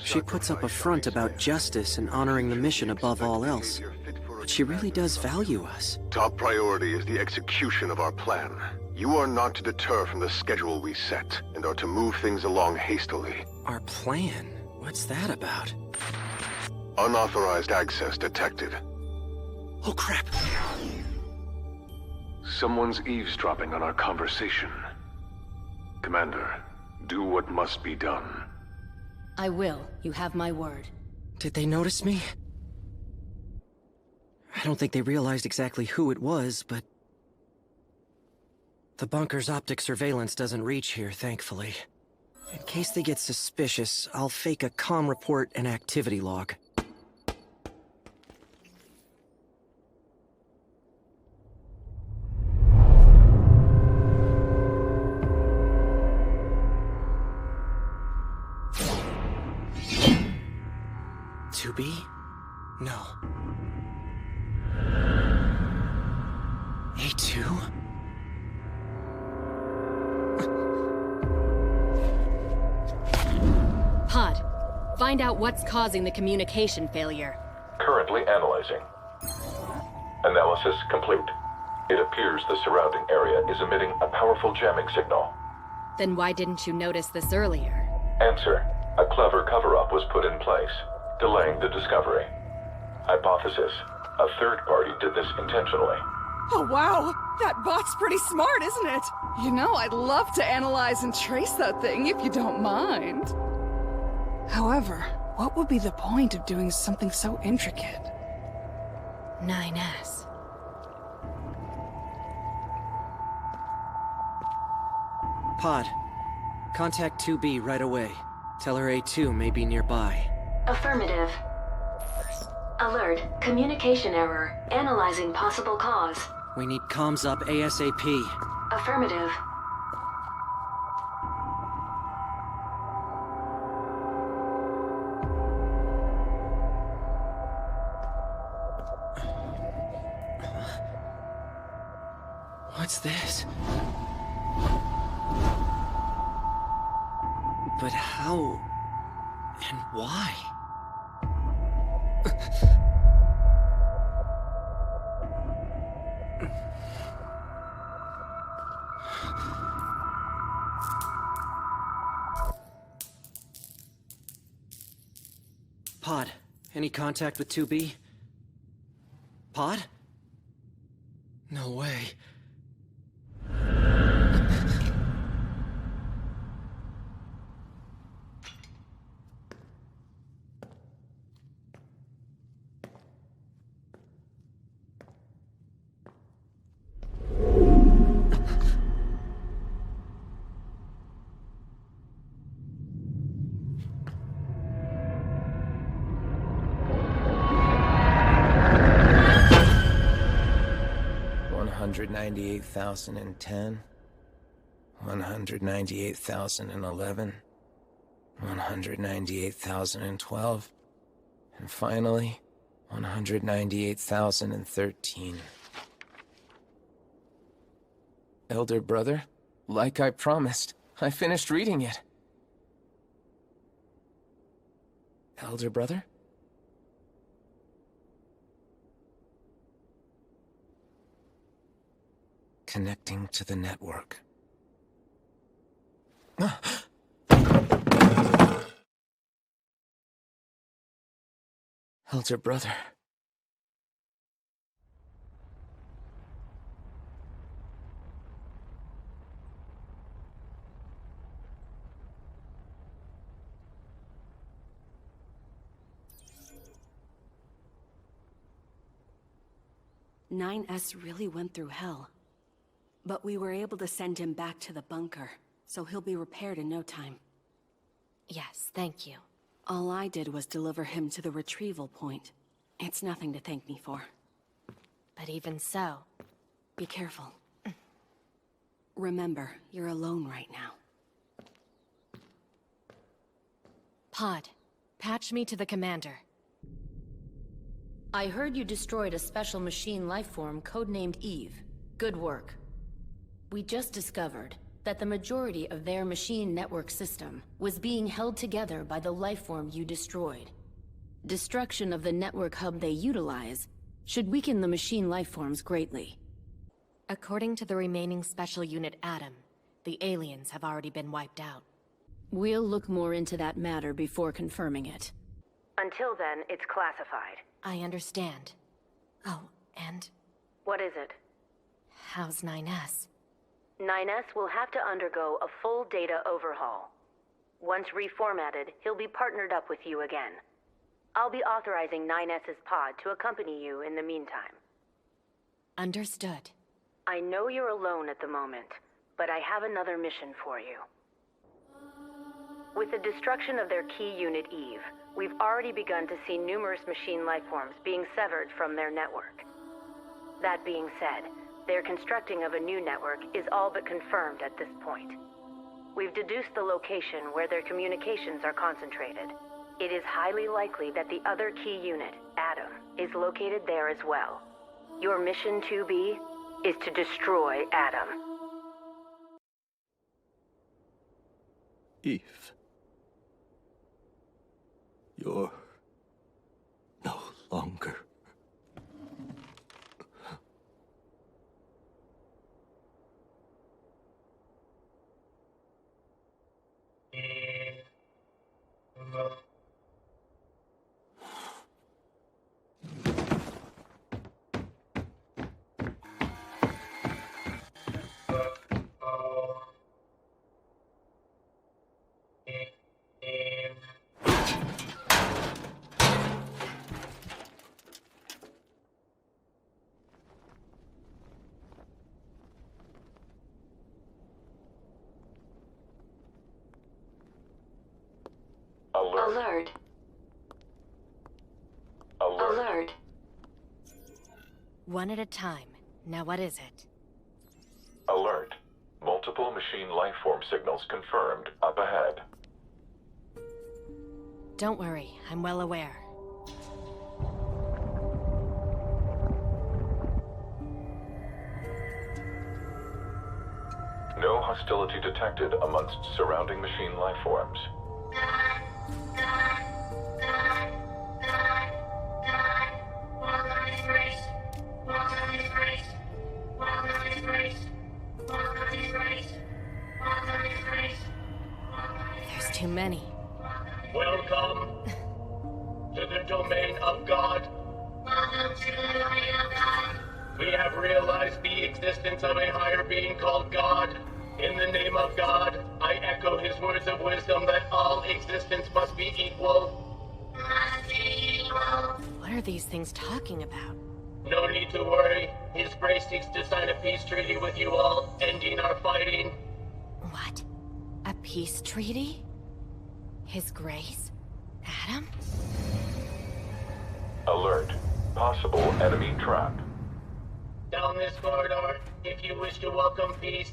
She puts up a front about justice and honoring the mission above all else. But she really does value us. Top priority is the execution of our plan. You are not to deter from the schedule we set, and are to move things along hastily. Our plan? What's that about? Unauthorized access detected. Oh crap! Someone's eavesdropping on our conversation. Commander, do what must be done. I will. You have my word. Did they notice me? I don't think they realized exactly who it was, but... The bunker's optic surveillance doesn't reach here, thankfully. In case they get suspicious, I'll fake a comm report and activity log. To be? No. A2? Pod, find out what's causing the communication failure. Currently analyzing. Analysis complete. It appears the surrounding area is emitting a powerful jamming signal. Then why didn't you notice this earlier? Answer. A clever cover-up was put in place, delaying the discovery. Hypothesis. A third party did this intentionally. Oh wow! That bot's pretty smart, isn't it? You know, I'd love to analyze and trace that thing if you don't mind. However, what would be the point of doing something so intricate? 9S. Pod, contact 2B right away. Tell her A2 may be nearby. Affirmative. Alert. Communication error. Analyzing possible cause. We need comms up ASAP. Affirmative. What's this? But how And why? Pod, any contact with 2B? Pod? No way. $198,010, 198,011, 198,012, and finally, 198,013. Elder brother, like I promised, I finished reading it. Elder brother? Connecting to the network. Elder brother. S really went through hell. But we were able to send him back to the bunker, so he'll be repaired in no time. Yes, thank you. All I did was deliver him to the retrieval point. It's nothing to thank me for. But even so... Be careful. Remember, you're alone right now. Pod, patch me to the commander. I heard you destroyed a special machine lifeform codenamed Eve. Good work. We just discovered that the majority of their machine network system was being held together by the lifeform you destroyed. Destruction of the network hub they utilize should weaken the machine lifeforms greatly. According to the remaining special unit Adam, the aliens have already been wiped out. We'll look more into that matter before confirming it. Until then, it's classified. I understand. Oh, and... What is it? How's 9S? 9S will have to undergo a full data overhaul. Once reformatted, he'll be partnered up with you again. I'll be authorizing 9S's pod to accompany you in the meantime. Understood. I know you're alone at the moment, but I have another mission for you. With the destruction of their key unit Eve, we've already begun to see numerous machine lifeforms being severed from their network. That being said, their constructing of a new network is all but confirmed at this point. We've deduced the location where their communications are concentrated. It is highly likely that the other key unit, Adam, is located there as well. Your mission 2B is to destroy Adam. Eve. You're no longer. Alert. Alert. One at a time. Now what is it? Alert. Multiple machine lifeform signals confirmed up ahead. Don't worry, I'm well aware. No hostility detected amongst surrounding machine lifeforms. We have realized the existence of a higher being called God. In the name of God, I echo his words of wisdom that all existence must be equal. What are these things talking about? No need to worry. His Grace seeks to sign a peace treaty with you all, ending our fighting. What? A peace treaty? His Grace? Adam? Alert. Possible enemy trap. Down this corridor, if you wish to welcome peace.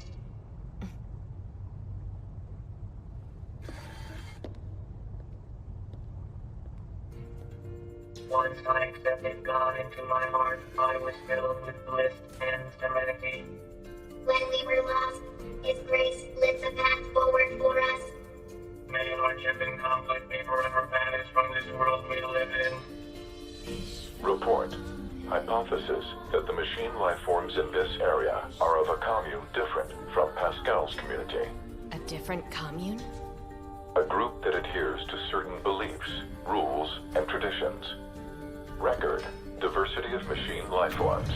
Once I accepted God into my heart, I was filled with bliss and serenity. When we were lost, His Grace lit the path forward for us. May hardship and conflict be forever banished from this world we live in. Report. Hypothesis that the machine lifeforms in this area are of a commune different from Pascal's community. A different commune? A group that adheres to certain beliefs, rules, and traditions. Record. Diversity of machine lifeforms.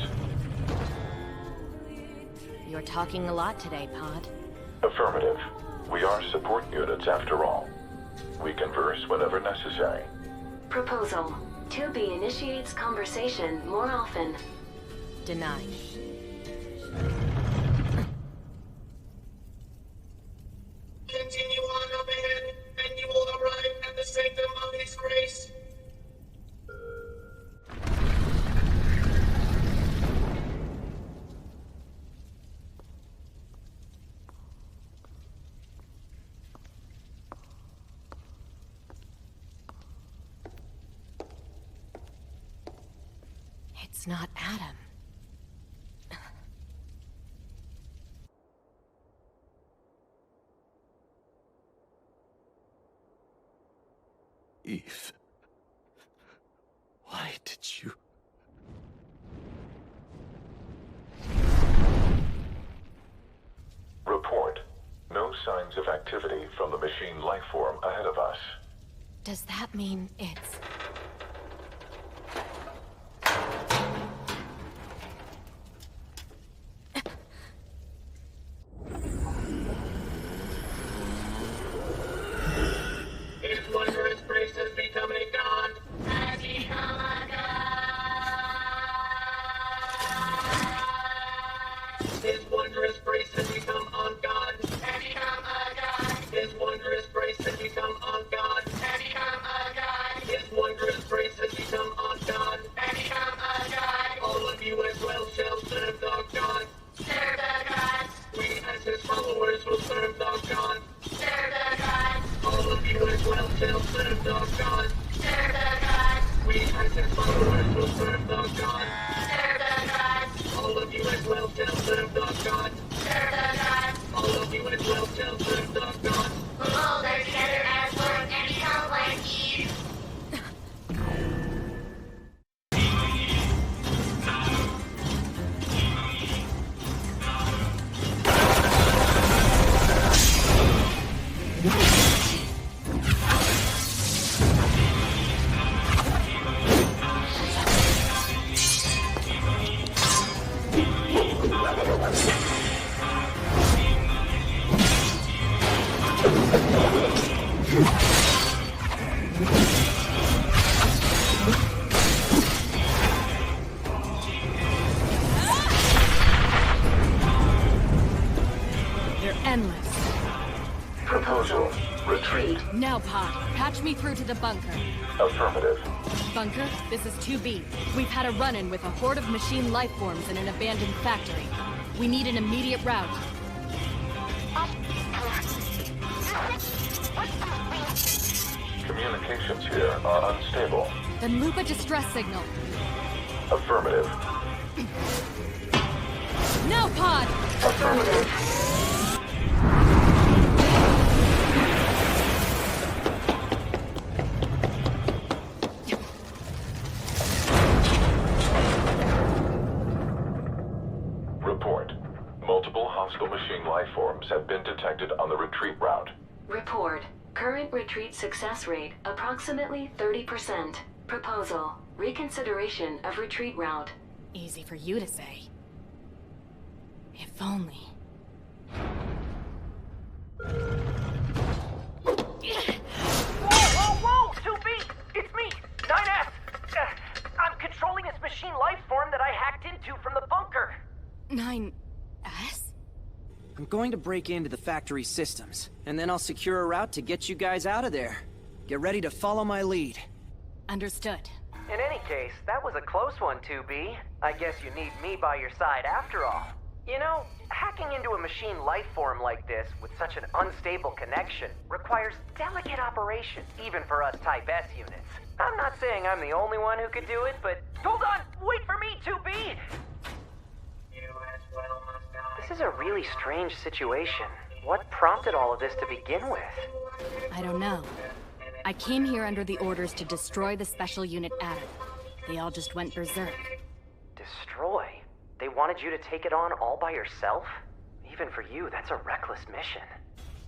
You're talking a lot today, Pod. Affirmative. We are support units after all. We converse whenever necessary. Proposal. 2B initiates conversation more often. Denied. Continue on up ahead, and you will arrive at the sanctum of His Grace. It's not Adam. Eve. Why did you... Report. No signs of activity from the machine lifeform ahead of us. Does that mean it's... His wondrous grace has become a god. Has become a god. His wondrous grace has become on God. Has become a god. His wondrous grace has become on God. Has become a god. His wondrous grace has become on God. Has become a god. All of you as well shall serve the God. Serve the gods. We as his followers will serve the God. Serve the gods. All of you as well shall serve the God. Serve the gods. We as his followers will serve the God. Serve the gods. All of you as well shall serve the God. Serve the gods. All of you as well shall serve the God. We'll all learn together as one and become like Eve. They're endless. Proposal. Retreat. Now, Pod, patch me through to the bunker. Affirmative. Bunker, this is 2B. We've had a run-in with a horde of machine lifeforms in an abandoned factory. We need an immediate route. Communications here are unstable. Then loop a distress signal. Affirmative. Now, Pod! Affirmative. Report. Multiple hostile machine lifeforms have been detected on the retreat route. Report. Current retreat success rate approximately 30%. Proposal. Reconsideration of retreat route. Easy for you to say. If only. Whoa! 2B! It's me, 9S! I'm controlling this machine lifeform that I hacked into from the bunker. 9S? I'm going to break into the factory systems, and then I'll secure a route to get you guys out of there. Get ready to follow my lead. Understood. In any case, that was a close one, 2B. I guess you need me by your side after all. You know, hacking into a machine lifeform like this with such an unstable connection requires delicate operation, even for us Type S units. I'm not saying I'm the only one who could do it, but... Hold on! Wait for me, 2B! This is a really strange situation. What prompted all of this to begin with? I don't know. I came here under the orders to destroy the special unit Adam. They all just went berserk. Destroy? They wanted you to take it on all by yourself? Even for you, that's a reckless mission.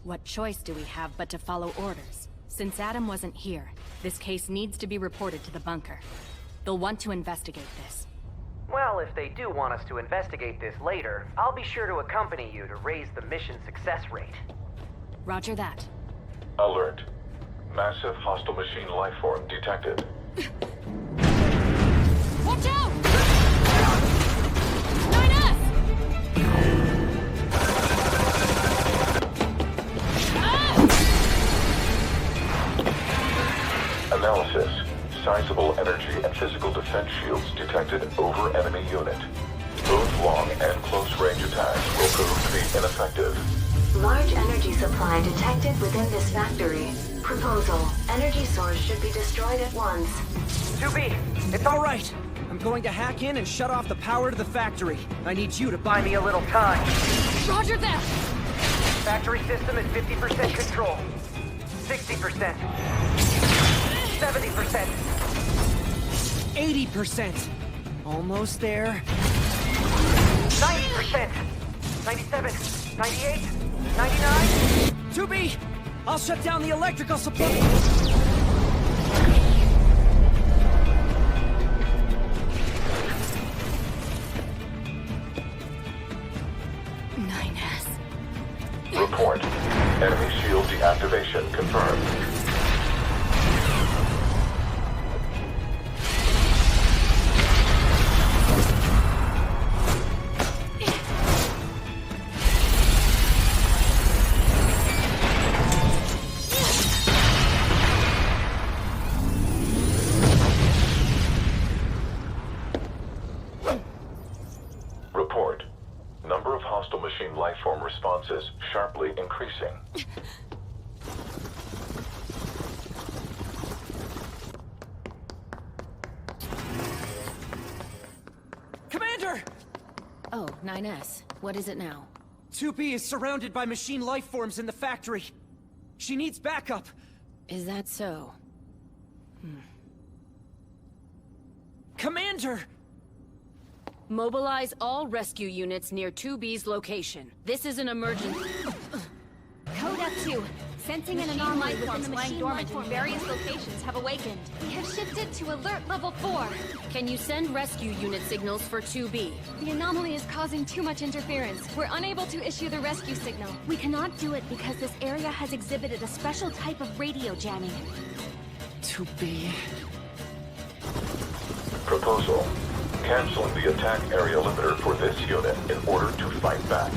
What choice do we have but to follow orders? Since Adam wasn't here, this case needs to be reported to the bunker. They'll want to investigate this. Well, if they do want us to investigate this later, I'll be sure to accompany you to raise the mission success rate. Roger that. Alert. Massive hostile machine lifeform detected. Watch out! 9S! Analysis. Sizable energy and physical defense shields detected over enemy unit. Both long and close-range attacks will prove to be ineffective. Large energy supply detected within this factory. Proposal. Energy source should be destroyed at once. 2B, It's all right. I'm going to hack in and shut off the power to the factory. I need you to buy me a little time. Roger that! Factory system at 50% control. 60%. 70%. 80%. Almost there. 90%. 97. 98. 99. 2B! I'll shut down the electrical supply. 9S. Report. Enemy shield deactivation confirmed. Report. Number of hostile machine lifeform responses sharply increasing. Commander! Oh, 9S. What is it now? 2B is surrounded by machine lifeforms in the factory. She needs backup. Is that so? Commander! Mobilize all rescue units near 2B's location. This is an emergency. Code F2. Sensing an anomaly within the machine dormant in various locations have awakened. We have shifted to alert level 4. Can you send rescue unit signals for 2B? The anomaly is causing too much interference. We're unable to issue the rescue signal. We cannot do it because this area has exhibited a special type of radio jamming. 2B... Proposal. Canceling the attack area limiter for this unit in order to fight back.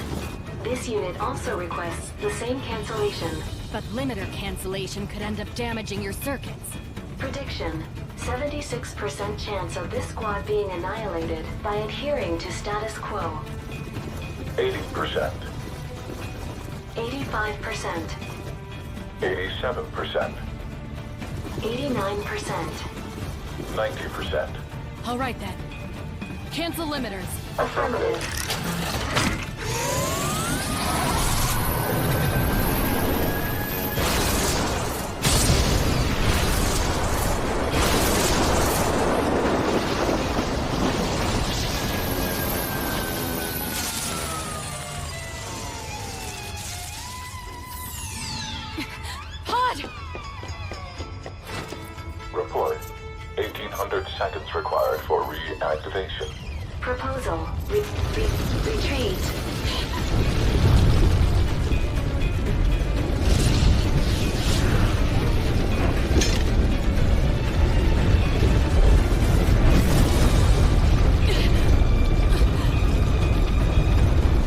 This unit also requests the same cancellation. But limiter cancellation could end up damaging your circuits. Prediction. 76% chance of this squad being annihilated by adhering to status quo. 80%. 85%. 87%. 89%. 90%. All right then. Cancel limiters. Affirmative. Report. 1800 seconds required for reactivation. Proposal. Retreat.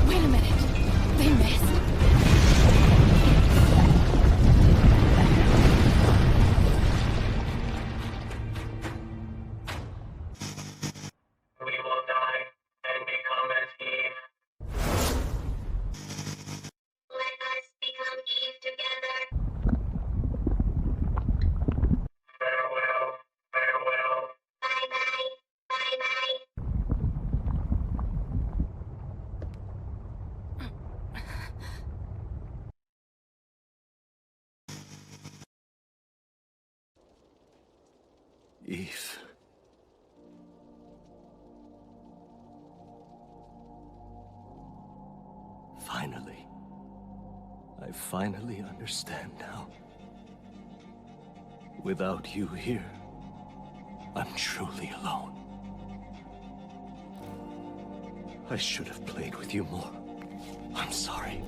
Wait a minute. They missed. We will die and become as Eve. Let us become Eve together. Farewell, farewell. Bye-bye. Bye-bye. Eve. Finally. I finally understand now. Without you here, I'm truly alone. I should have played with you more. I'm sorry.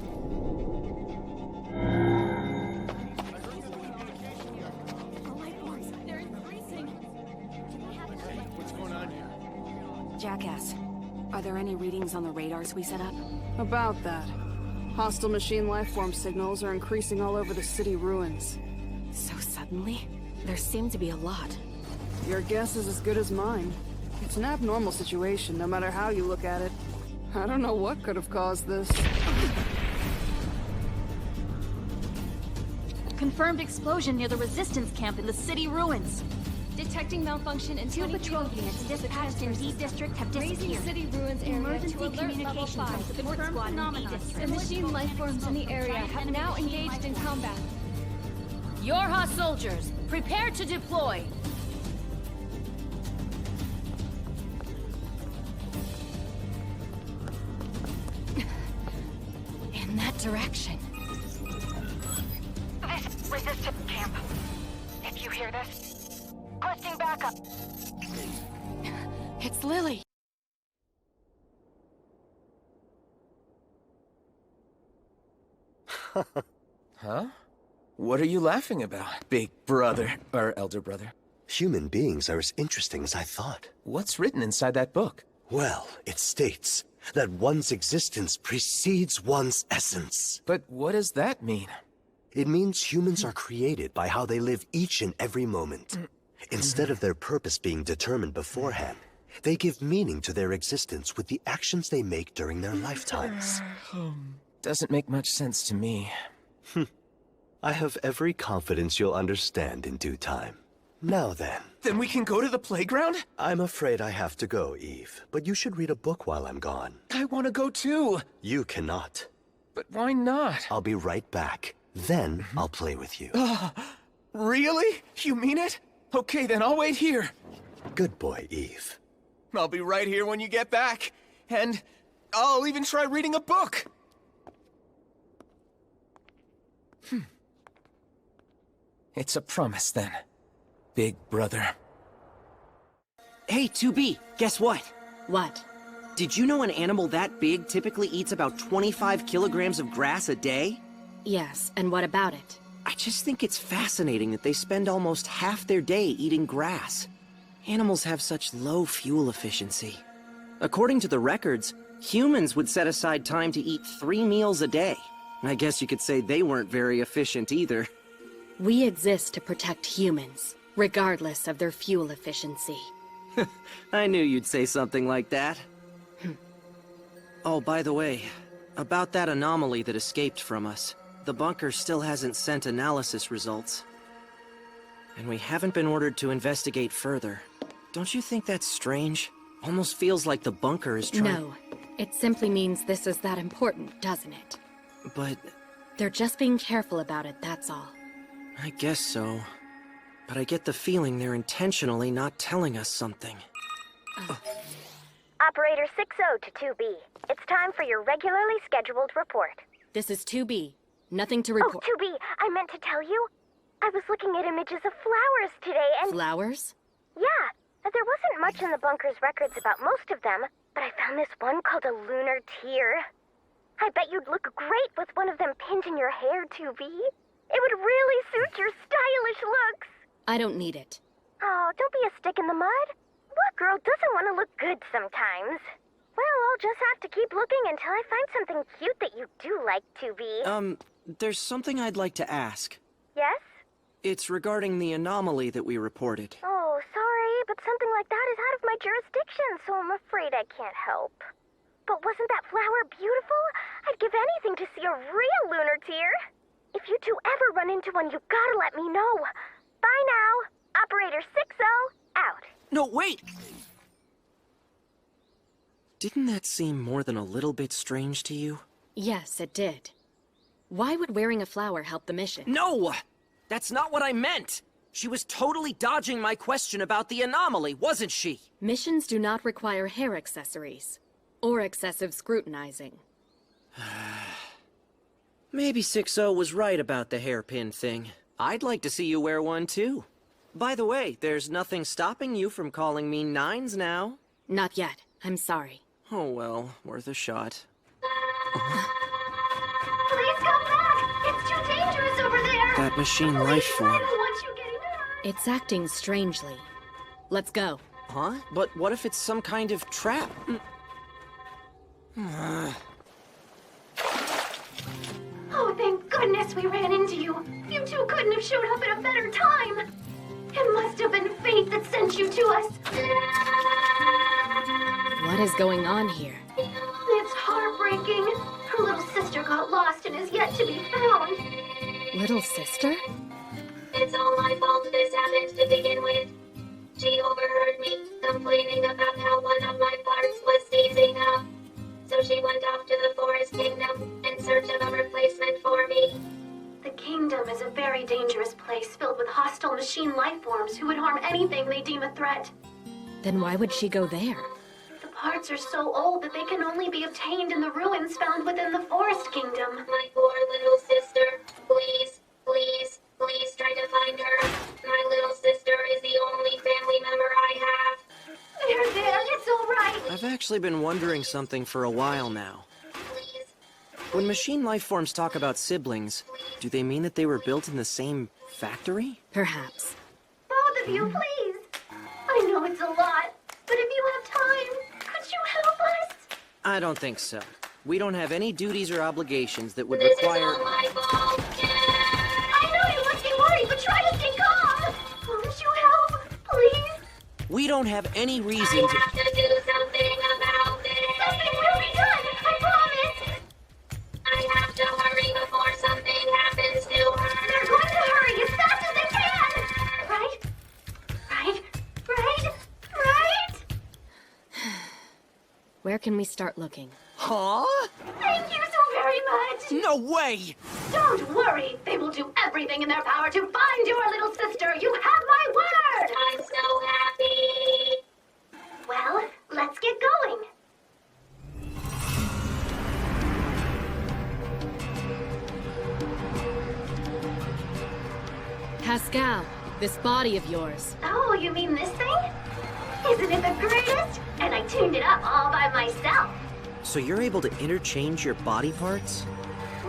Jackass, are there any readings on the radars we set up? About that. Hostile machine lifeform signals are increasing all over the city ruins. So suddenly? There seem to be a lot. Your guess is as good as mine. It's an abnormal situation, no matter how you look at it. I don't know what could have caused this. Confirmed explosion near the resistance camp in the city ruins. Detecting malfunction in 2 patrol units dispatched in D District have disappeared. City ruins area Emergency to alert communications level 5. from support Confirmed squad in D phenomena. District. The machine lifeforms in the area have now engaged in combat. YoRHa soldiers, prepare to deploy! In that direction. This is resistance camp. If you hear this, requesting backup. It's Lily. Huh? What are you laughing about, big brother, or elder brother? Human beings are as interesting as I thought. What's written inside that book? Well, it states that one's existence precedes one's essence. But what does that mean? It means humans are created by how they live each and every moment. Instead of their purpose being determined beforehand, they give meaning to their existence with the actions they make during their lifetimes. Doesn't make much sense to me. I have every confidence you'll understand in due time. Now then. Then we can go to the playground? I'm afraid I have to go, Eve, but you should read a book while I'm gone. I want to go too. You cannot. But why not? I'll be right back. Then I'll play with you. Really? You mean it? Okay, then I'll wait here. Good boy, Eve. I'll be right here when you get back. And I'll even try reading a book. It's a promise, then. Big brother. Hey, 2B, guess what? What? Did you know an animal that big typically eats about 25 kilograms of grass a day? Yes, and what about it? I just think it's fascinating that they spend almost half their day eating grass. Animals have such low fuel efficiency. According to the records, humans would set aside time to eat 3 meals a day. I guess you could say they weren't very efficient either. We exist to protect humans, regardless of their fuel efficiency. I knew you'd say something like that. Oh, by the way, about that anomaly that escaped from us. The bunker still hasn't sent analysis results. And we haven't been ordered to investigate further. Don't you think that's strange? Almost feels like the bunker is trying— No, it simply means this is that important, doesn't it? But— They're just being careful about it, that's all. I guess so. But I get the feeling they're intentionally not telling us something. Operator 60 to 2B. It's time for your regularly scheduled report. This is 2B. Nothing to report. Oh, 2B, I meant to tell you. I was looking at images of flowers today and— Flowers? Yeah. There wasn't much in the bunker's records about most of them, but I found this one called a lunar tear. I bet you'd look great with one of them pinned in your hair, 2B. It would really suit your stylish looks. I don't need it. Oh, don't be a stick in the mud. What girl doesn't want to look good sometimes? Well, I'll just have to keep looking until I find something cute that you do like, 2B. There's something I'd like to ask. Yes? It's regarding the anomaly that we reported. Oh, sorry, but something like that is out of my jurisdiction, so I'm afraid I can't help. But wasn't that flower beautiful? I'd give anything to see a real lunar tear. If you two ever run into one, you gotta let me know. Bye now. Operator 60, out. No, wait! Didn't that seem more than a little bit strange to you? Yes, it did. Why would wearing a flower help the mission? No! That's not what I meant! She was totally dodging my question about the anomaly, wasn't she? Missions do not require hair accessories. Or excessive scrutinizing. Maybe 60 was right about the hairpin thing. I'd like to see you wear one too. By the way, there's nothing stopping you from calling me Nines now. Not yet. I'm sorry. Oh well, worth a shot. Please come back! It's too dangerous over there! That machine life form. I don't want you getting hurt! It's acting strangely. Let's go. Huh? But what if it's some kind of trap? Oh, thank goodness we ran into you. You two couldn't have showed up at a better time. It must have been fate that sent you to us. What is going on here? It's heartbreaking. Her little sister got lost and is yet to be found. Little sister? It's all my fault this happened to begin with. She overheard me complaining about how one of my parts was seizing up. So she went off to the Forest Kingdom in search of a replacement for me. The kingdom is a very dangerous place filled with hostile machine life forms who would harm anything they deem a threat. Then why would she go there? The parts are so old that they can only be obtained in the ruins found within the Forest Kingdom. My poor little sister. Please, please, please try to find her. My little sister is the only family member I have. There, it's all right. I've actually been wondering something for a while now. When machine life forms talk about siblings, do they mean that they were built in the same factory? Perhaps. Both of you, please. I know it's a lot, but if you have time, could you help us? I don't think so. We don't have any duties or obligations that would This require... is all my fault. I know you must be worried, but try to stay calm. Won't you help, please? We don't have any reason I have to do something about this. Something will be done, I promise. I have to hurry before something happens to her. They're going to hurry as fast as they can. Right? Right? Right? Right? Where can we start looking? Huh? Thank you so very much. No way! Don't worry. They will do everything in their power to find your little sister. You have my word. I'm so happy. Well, let's get going. Pascal, this body of yours. Oh, you mean this thing? Isn't it the greatest? And I tuned it up all by myself. So you're able to interchange your body parts?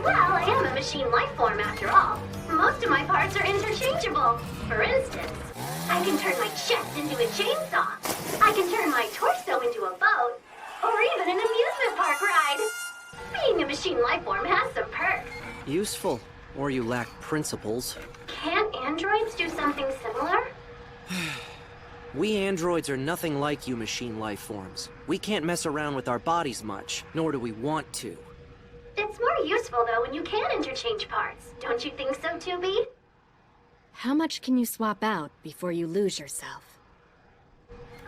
Well, I am a machine life form after all. Most of my parts are interchangeable. For instance, I can turn my chest into a chainsaw. I can turn my torso into a boat. Or even an amusement park ride. Being a machine life form has some perks. Useful. Or you lack principles. Can't androids do something similar? We androids are nothing like you machine life forms. We can't mess around with our bodies much, nor do we want to. It's more useful, though, when you can interchange parts. Don't you think so, 2B? How much can you swap out before you lose yourself?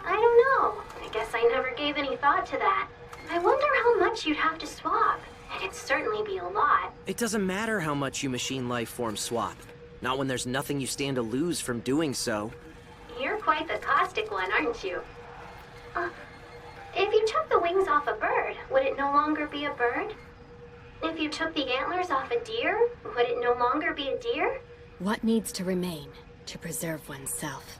I don't know. I guess I never gave any thought to that. I wonder how much you'd have to swap. It'd certainly be a lot. It doesn't matter how much you machine life forms swap. Not when there's nothing you stand to lose from doing so. You're quite the caustic one, aren't you? If you took the wings off a bird, would it no longer be a bird? If you took the antlers off a deer, would it no longer be a deer? What needs to remain to preserve oneself?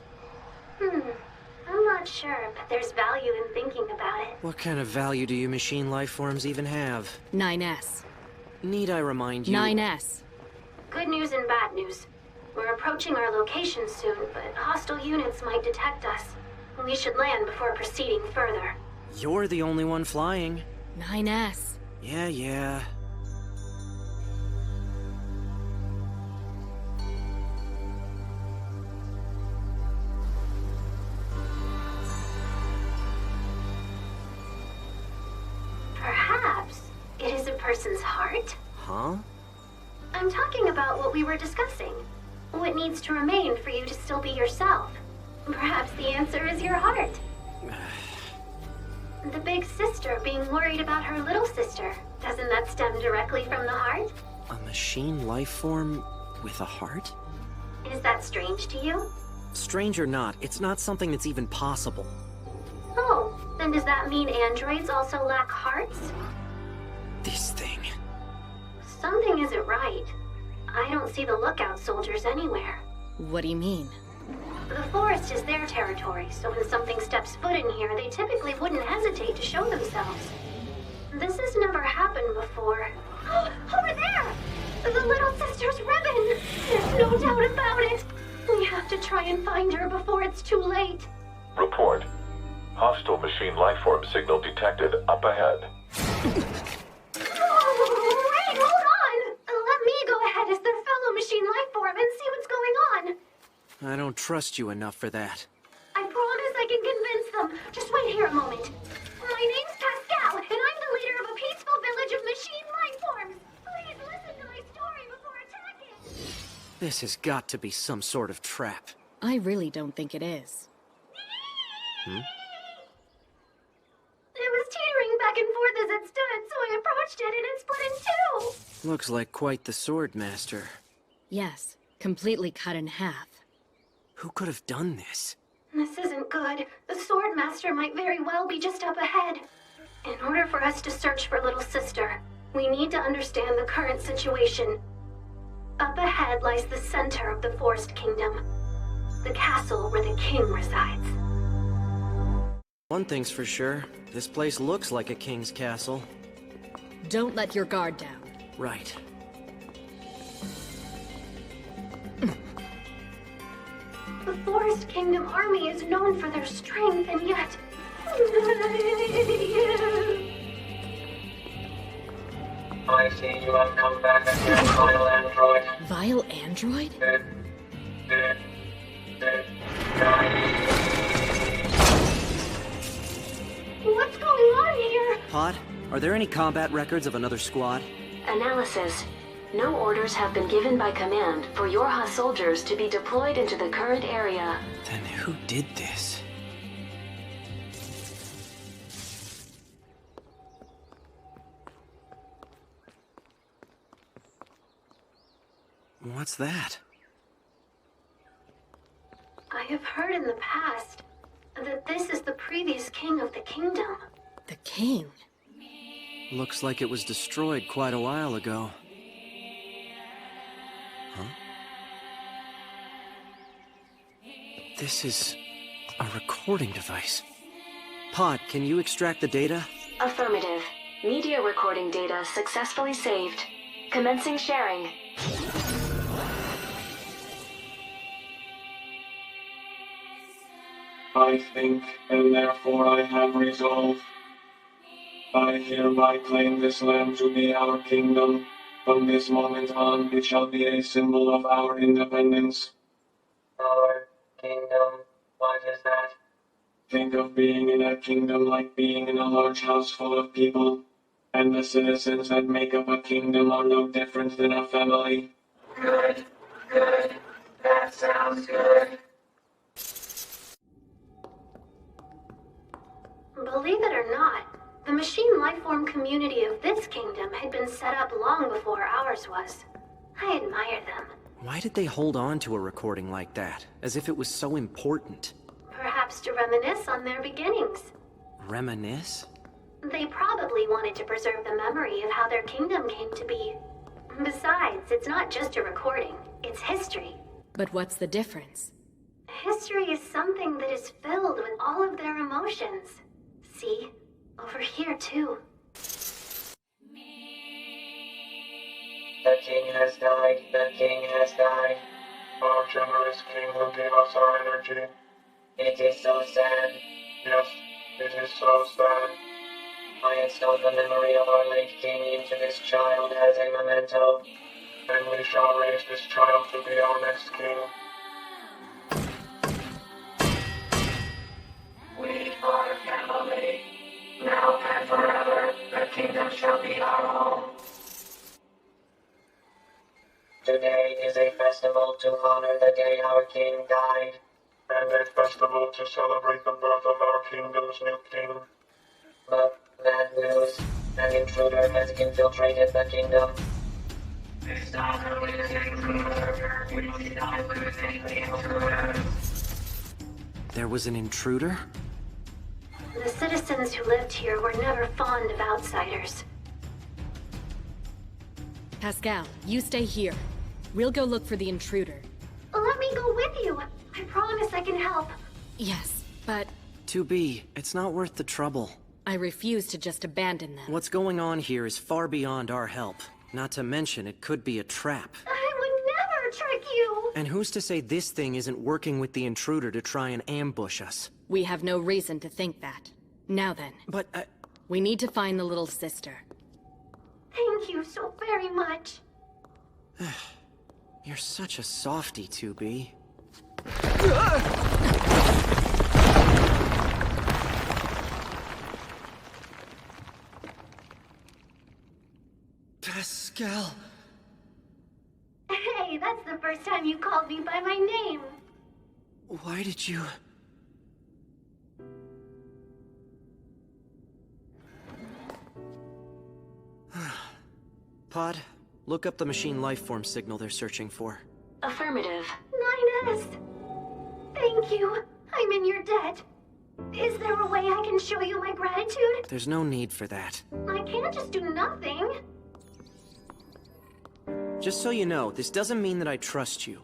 I'm not not sure, but there's value in thinking about it. What kind of value do you machine life forms even have? 9S. Need I remind you? 9S. Good news and bad news. We're approaching our location soon, but hostile units might detect us. We should land before proceeding further. You're the only one flying. 9S. Yeah. Perhaps it is a person's heart? Huh? I'm talking about what we were discussing. What needs to remain for you to still be yourself? Perhaps the answer is your heart. The big sister being worried about her little sister. Doesn't that stem directly from the heart? A machine life form with a heart? Is that strange to you? Strange or not, it's not something that's even possible. Oh, then does that mean androids also lack hearts? This thing. Something isn't right. I don't see the lookout soldiers anywhere. What do you mean? The forest is their territory, so when something steps foot in here, they typically wouldn't hesitate to show themselves. This has never happened before. Oh, over there! The little sister's ribbon! There's no doubt about it! We have to try and find her before it's too late. Report. Hostile machine lifeform signal detected up ahead. Oh, wait, hold on! Let me go ahead as their fellow machine lifeform and see what's going on. I don't trust you enough for that. I promise I can convince them. Just wait here a moment. My name's Pascal, and I'm the leader of a peaceful village of machine lifeforms. Please listen to my story before attacking. This has got to be some sort of trap. I really don't think it is. Hmm? It was teetering back and forth as it stood, so I approached it and it split in two. Looks like quite the sword master. Yes, completely cut in half. Who could have done this? This isn't good. The sword master might very well be just up ahead. In order for us to search for little sister, we need to understand the current situation. Up ahead lies the center of the Forest Kingdom, the castle where the king resides. One thing's for sure, this place looks like a king's castle. Don't let your guard down. Right. The Forest Kingdom army is known for their strength, and yet... I see you have come back again, vile android. Vile android? What's going on here? Pod, are there any combat records of another squad? Analysis. No orders have been given by command for YoRHa soldiers to be deployed into the current area. Then who did this? What's that? I have heard in the past that this is the previous king of the kingdom. The king? Looks like it was destroyed quite a while ago. Huh? This is a recording device. Pod, can you extract the data? Affirmative. Media recording data successfully saved. Commencing sharing. I think, and therefore I have resolved. I hereby claim this land to be our kingdom. From this moment on, it shall be a symbol of our independence. Our kingdom? What is that? Think of being in a kingdom like being in a large house full of people. And the citizens that make up a kingdom are no different than a family. Good, good. That sounds good. Believe it or not, the machine lifeform community of this kingdom had been set up long before ours was. I admire them. Why did they hold on to a recording like that? As if it was so important. Perhaps to reminisce on their beginnings. Reminisce? They probably wanted to preserve the memory of how their kingdom came to be. Besides, it's not just a recording, it's history. But what's the difference? History is something that is filled with all of their emotions. See? Over here, too. The king has died. The king has died. Our generous king who gave us our energy. It is so sad. Yes, it is so sad. I installed the memory of our late king into this child as a memento. And we shall raise this child to be our next king. We are family. Now and forever, the kingdom shall be our home. Today is a festival to honor the day our king died. And a festival to celebrate the birth of our kingdom's new king. But bad news. An intruder has infiltrated the kingdom. Stop losing the intruder. Stop losing the intruder. There was an intruder? The citizens who lived here were never fond of outsiders. Pascal, you stay here. We'll go look for the intruder. Let me go with you. I promise I can help. Yes, but 2B, it's not worth the trouble. I refuse to just abandon them. What's going on here is far beyond our help. Not to mention, it could be a trap. I would never trick you! And who's to say this thing isn't working with the intruder to try and ambush us? We have no reason to think that. Now then. But we need to find the little sister. Thank you so very much. You're such a softie, 2B. Pascal. Hey, that's the first time you called me by my name. Why did you... Pod, look up the machine lifeform signal they're searching for. Affirmative. 9S. Thank you. I'm in your debt. Is there a way I can show you my gratitude? There's no need for that. I can't just do nothing. Just so you know, this doesn't mean that I trust you.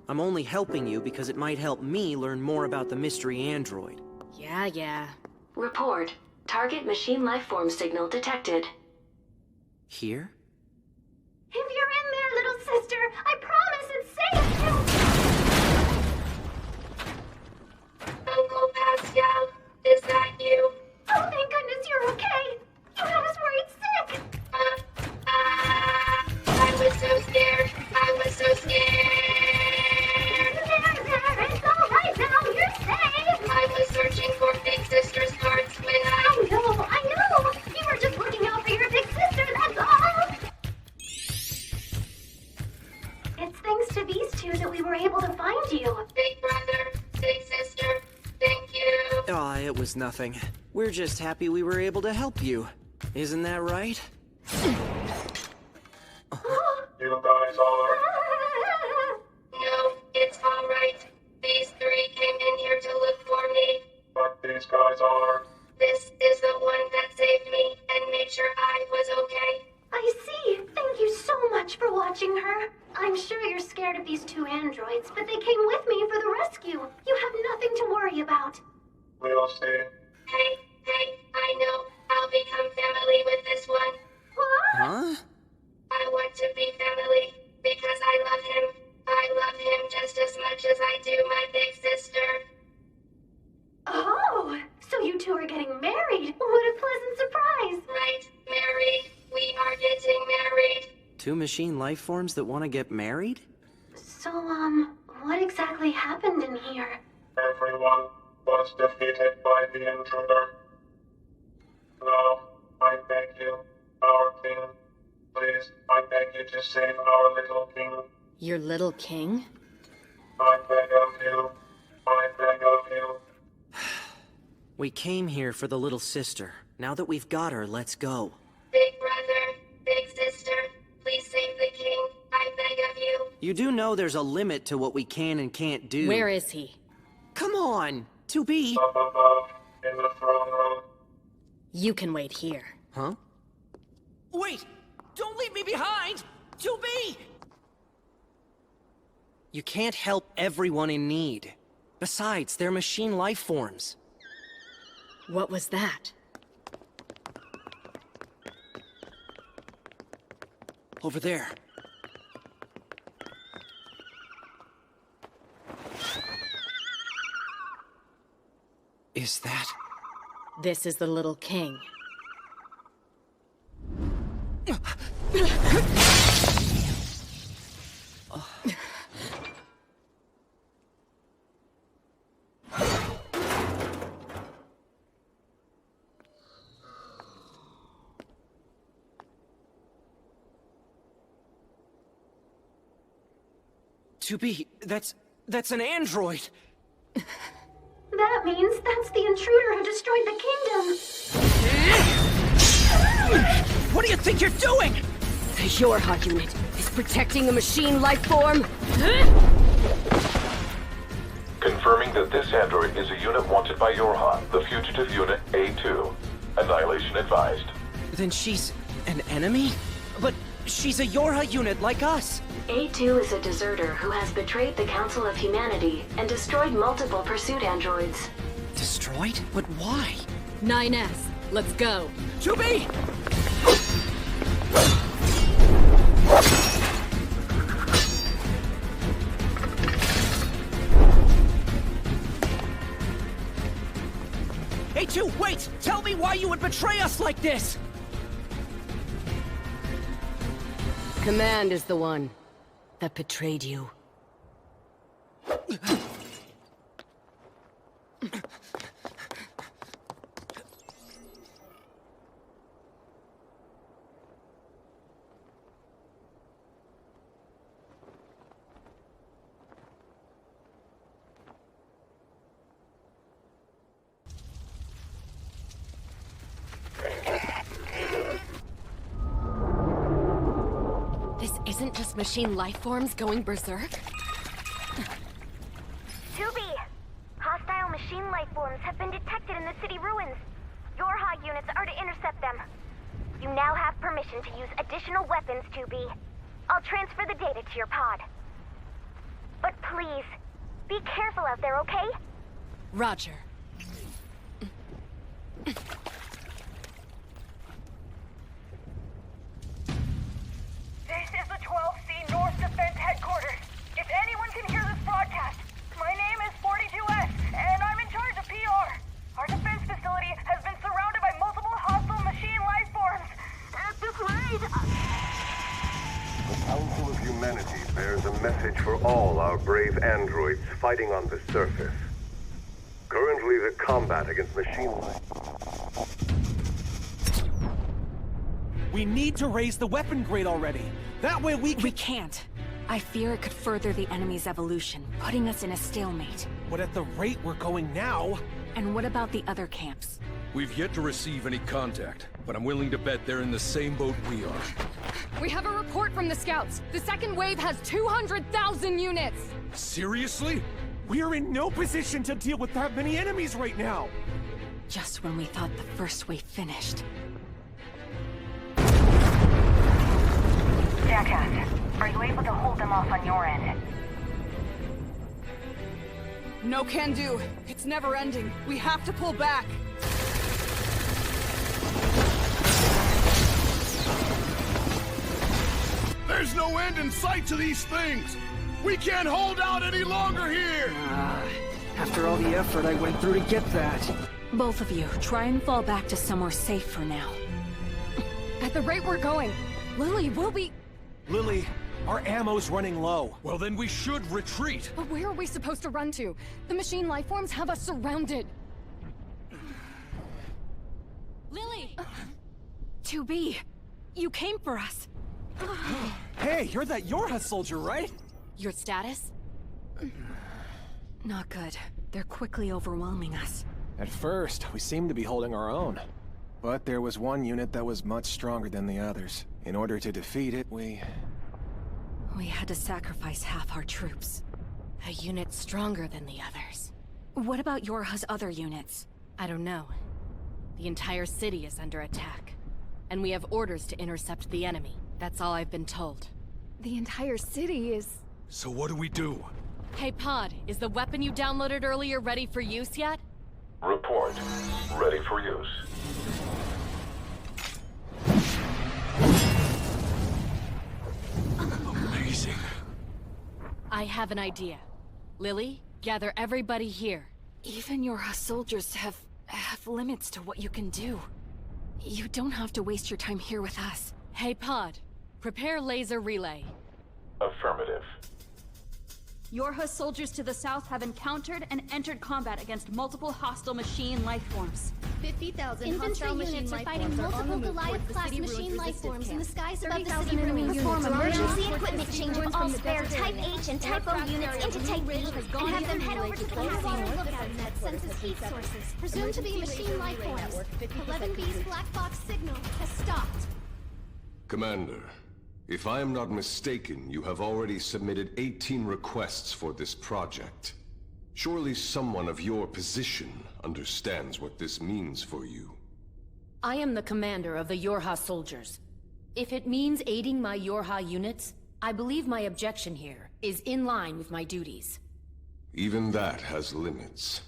I'm only helping you because it might help me learn more about the mystery android. Yeah. Report. Target machine lifeform signal detected. Here? If you're in there, little sister, I promise it's safe to... Uncle Pascal, is that you? Oh, thank goodness you're okay. You had us worried sick. I was so scared. I was so scared. There, it's all right now. You're safe. I was searching for Big Sister's hearts when I know. You were just looking out for your big sister, that's all. It's thanks to these two that we were able to find you. Big brother, big sister, thank you. Aw, it was nothing. We're just happy we were able to help you. Isn't that right? You guys are... No, it's alright. These three came in here to look for me. But these guys are... This is the one that saved me and made sure I was okay. I see. Thank you so much for watching her. I'm sure you're scared of these two androids, but they came with me for the rescue. You have nothing to worry about. We'll see. Hey, I know. I'll become family with this one. What? Huh? I want to be family because I love him. I love him just as much as I do my big sister. Oh, so you two are getting married. What a pleasant surprise. Right, married. We are getting married. Two machine lifeforms that want to get married? So, what exactly happened in here? Everyone was defeated by the intruder. Now, I beg you, our king, please, I beg you to save our little king. Your little king? I beg of you. I beg of you. We came here for the little sister. Now that we've got her, let's go. Big brother, big sister, please save the king. I beg of you. You do know there's a limit to what we can and can't do. Where is he? Come on! 2B! Up above, in the throne room. You can wait here. Huh? Wait! Don't leave me behind! 2B! You can't help everyone in need. Besides, they're machine life forms. What was that? Over there. Is that... This is the little king. To be, that's an android! That means that's the intruder who destroyed the kingdom! What do you think you're doing? The YoRHa unit is protecting a machine life form. Confirming that this android is a unit wanted by YoRHa, the fugitive unit A2. Annihilation advised. Then she's an enemy? But she's a YoRHa unit like us! A2 is a deserter who has betrayed the Council of Humanity and destroyed multiple pursuit androids. Destroyed? But why? 9S, let's go. 2B! A2, wait! Tell me why you would betray us like this! Command is the one that betrayed you. This isn't just machine life forms going berserk? 2B! Hostile machine life forms have been detected in the city ruins. YoRHa units are to intercept them. You now have permission to use additional weapons, 2B. I'll transfer the data to your pod. But please, be careful out there, okay? Roger. This is the 12C North Defense Headquarters. If anyone can hear this broadcast, my name is 42S, and I'm in charge of PR. Our defense facility has been surrounded by multiple hostile machine life forms. At this rate... The Council of Humanity bears a message for all our brave androids fighting on the surface. Currently, the combat against machine life... We need to raise the weapon grade already. That way we can... We can't. I fear it could further the enemy's evolution, putting us in a stalemate. But at the rate we're going now... And what about the other camps? We've yet to receive any contact, but I'm willing to bet they're in the same boat we are. We have a report from the scouts. The second wave has 200,000 units. Seriously? We are in no position to deal with that many enemies right now. Just when we thought the first wave finished. Jackass, are you able to hold them off on your end? No can do. It's never ending. We have to pull back. There's no end in sight to these things! We can't hold out any longer here! After all the effort I went through to get that. Both of you, try and fall back to somewhere safe for now. At the rate we're going, Lily, we'll be... Lily, our ammo's running low. Well, then we should retreat. But where are we supposed to run to? The machine lifeforms have us surrounded. Lily! 2B, you came for us. Hey, you're that YoRHa soldier, right? Your status? Not good. They're quickly overwhelming us. At first, we seemed to be holding our own. But there was one unit that was much stronger than the others. In order to defeat it, we had to sacrifice half our troops. A unit stronger than the others. What about YoRHa's other units? I don't know. The entire city is under attack. And we have orders to intercept the enemy. That's all I've been told. The entire city is... So what do we do? Hey Pod, is the weapon you downloaded earlier ready for use yet? Report. Ready for use. Amazing. I have an idea. Lily, gather everybody here. Even YoRHa soldiers have limits to what you can do. You don't have to waste your time here with us. Hey Pod, prepare laser relay. Affirmative. YoRHa soldiers to the south have encountered and entered combat against multiple hostile machine life forms. 50,000 infantry units are fighting multiple Goliath-class machine lifeforms in the skies above the city ruins. Perform emergency equipment change of all spare Type H and Type O units into Type B, and have them head over to the water lookout that senses heat sources, presumed to be machine lifeforms. 11B's black box signal has stopped. Commander, if I am not mistaken, you have already submitted 18 requests for this project. Surely someone of your position understands what this means for you. I am the commander of the YoRHa soldiers. If it means aiding my YoRHa units, I believe my objection here is in line with my duties. Even that has limits.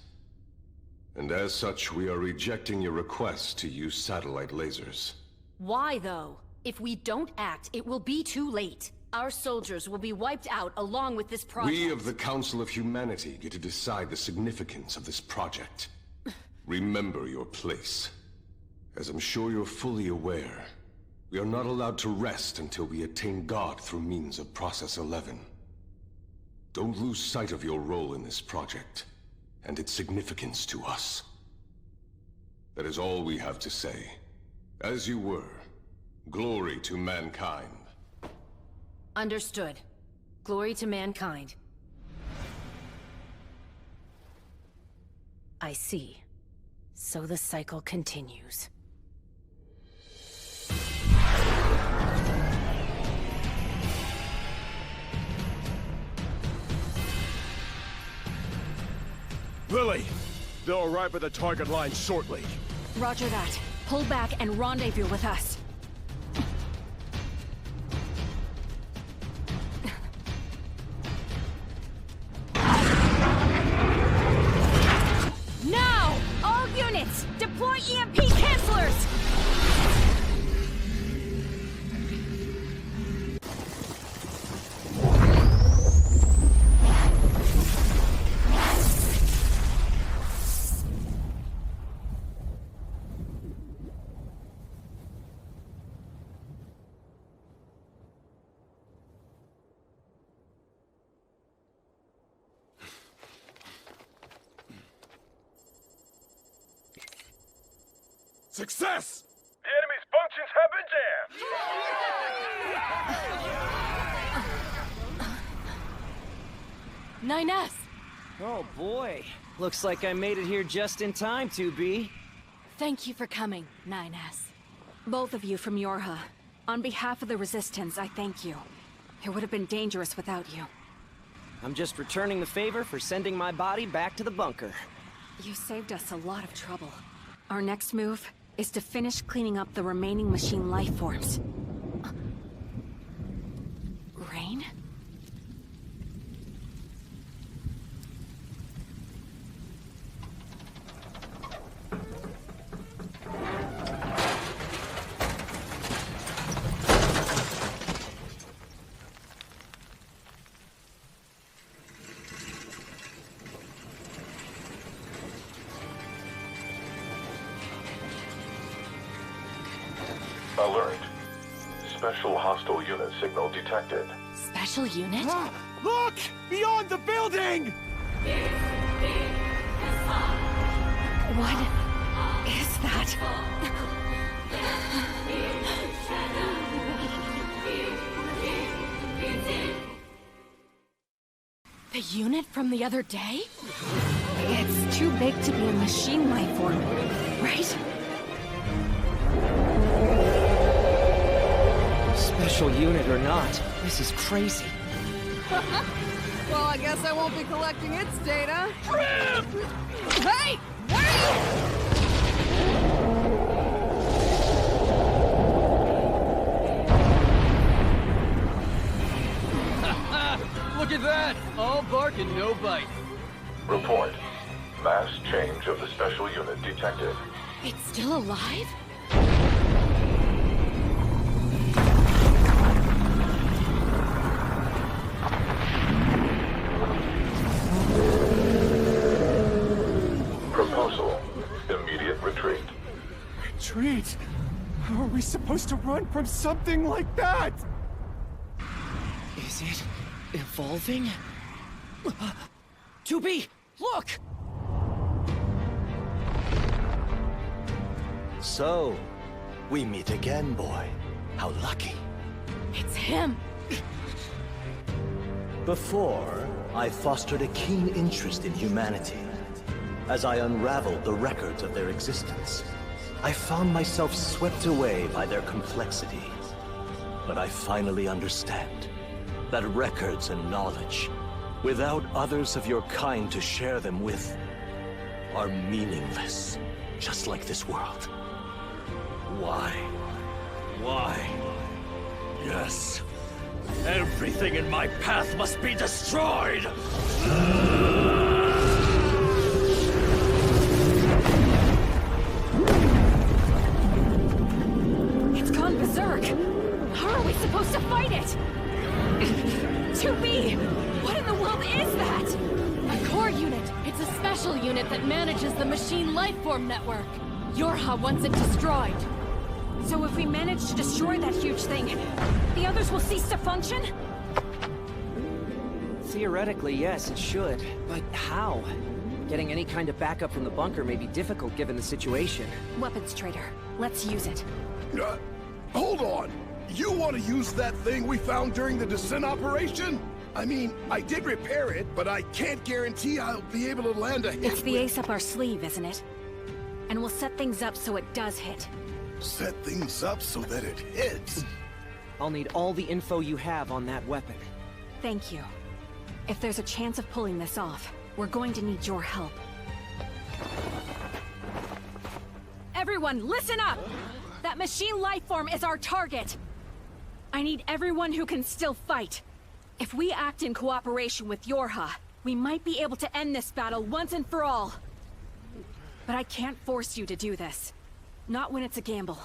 And as such, we are rejecting your request to use satellite lasers. Why, though? If we don't act, it will be too late. Our soldiers will be wiped out along with this project. We of the Council of Humanity get to decide the significance of this project. Remember your place. As I'm sure you're fully aware, we are not allowed to rest until we attain God through means of Process 11. Don't lose sight of your role in this project, and its significance to us. That is all we have to say. As you were, glory to mankind. Understood. Glory to mankind. I see. So the cycle continues. Lily, they'll arrive at the target line shortly. Roger that. Pull back and rendezvous with us. Now! All units, deploy EMP cancelers! Success! The enemy's functions have been jammed! 9S! Oh boy. Looks like I made it here just in time, 2B. Thank you for coming, 9S. Both of you from YoRHa. On behalf of the Resistance, I thank you. It would have been dangerous without you. I'm just returning the favor for sending my body back to the bunker. You saved us a lot of trouble. Our next move is to finish cleaning up the remaining machine lifeforms. Rain? Alert. Special hostile unit signal detected. Special unit? Look! Beyond the building! What is that? The unit from the other day? It's too big to be a machine lifeform, right? Special unit or not, this is crazy. Well, I guess I won't be collecting its data. Trip! Hey! Where Look at that! That's all bark and no bite. Report. Mass change of the special unit detected. It's still alive? Proposal. Immediate retreat. Retreat? How are we supposed to run from something like that? Is it evolving? 2B, look! So, we meet again, boy. How lucky. It's him! Before, I fostered a keen interest in humanity. As I unraveled the records of their existence, I found myself swept away by their complexities. But I finally understand that records and knowledge, without others of your kind to share them with, are meaningless, just like this world. Why? Why? Yes. Everything in my path must be destroyed! It's gone berserk! How are we supposed to fight it? 2B! What in the world is that? A core unit. It's a special unit that manages the Machine Lifeform network. YoRHa wants it destroyed. So if we manage to destroy that huge thing, the others will cease to function? Theoretically, yes, it should. But how? Getting any kind of backup from the bunker may be difficult given the situation. Weapons trader. Let's use it. Hold on! You want to use that thing we found during the descent operation? I mean, I did repair it, but I can't guarantee I'll be able to land a hit. It's the ace up our sleeve, isn't it? And we'll set things up so it does hit. Set things up so that it hits? I'll need all the info you have on that weapon. Thank you. If there's a chance of pulling this off, we're going to need your help. Everyone, listen up! That machine lifeform is our target! I need everyone who can still fight. If we act in cooperation with YoRHa, we might be able to end this battle once and for all. But I can't force you to do this. Not when it's a gamble.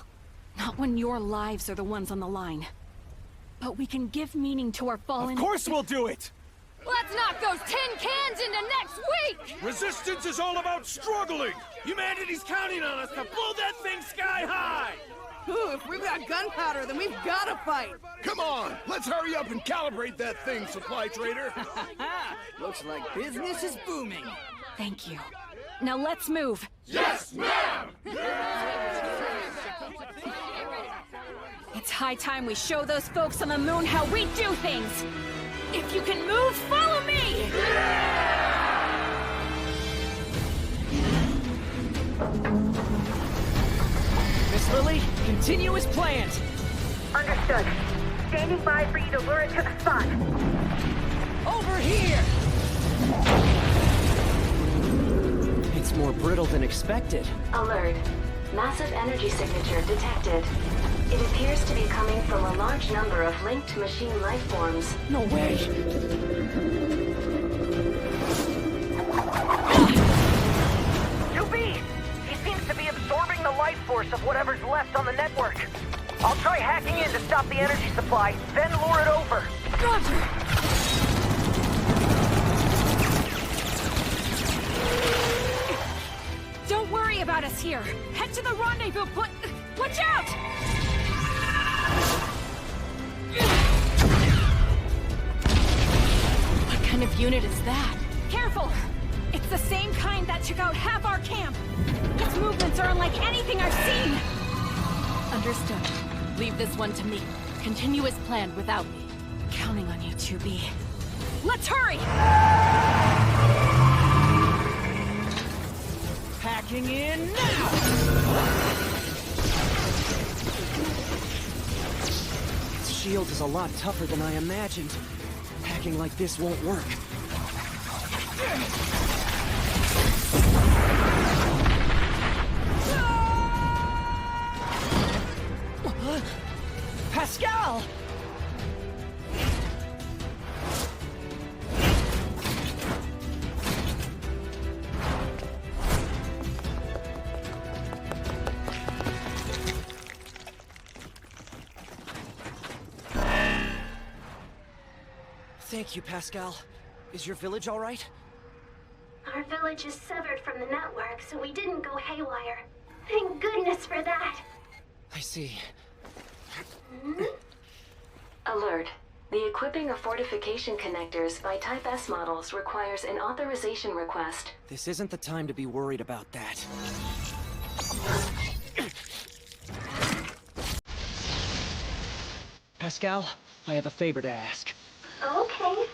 Not when your lives are the ones on the line. But we can give meaning to our fallen... Of course we'll do it! Let's knock those tin cans into next week! Resistance is all about struggling! Humanity's counting on us to blow that thing sky high! Ooh, if we've got gunpowder, then we've gotta fight! Come on! Let's hurry up and calibrate that thing, supply trader! Looks like business is booming. Thank you. Now let's move! Yes, ma'am! It's high time we show those folks on the moon how we do things! If you can move, follow me! Miss Lily, continue as planned! Understood. Standing by for you to lure it to the spot. Over here! It's more brittle than expected. Alert. Massive energy signature detected. It appears to be coming from a large number of linked machine lifeforms. No way! He seems to be absorbing the life force of whatever's left on the network. I'll try hacking in to stop the energy supply, then lure it over. Roger! Don't worry about us here. Head to the rendezvous point. Watch out! What kind of unit is that? Careful! It's the same kind that took out half our camp. Its movements are unlike anything I've seen. Understood. Leave this one to me. Continue as planned without me. Counting on you, 2B. Let's hurry! Packing in now! Its shield is a lot tougher than I imagined. Packing like this won't work. Pascal! Thank you, Pascal. Is your village all right? Our village is severed from the network, so we didn't go haywire. Thank goodness for that. I see. Alert. The equipping of fortification connectors by Type S models requires an authorization request. This isn't the time to be worried about that. Pascal, I have a favor to ask. Okay.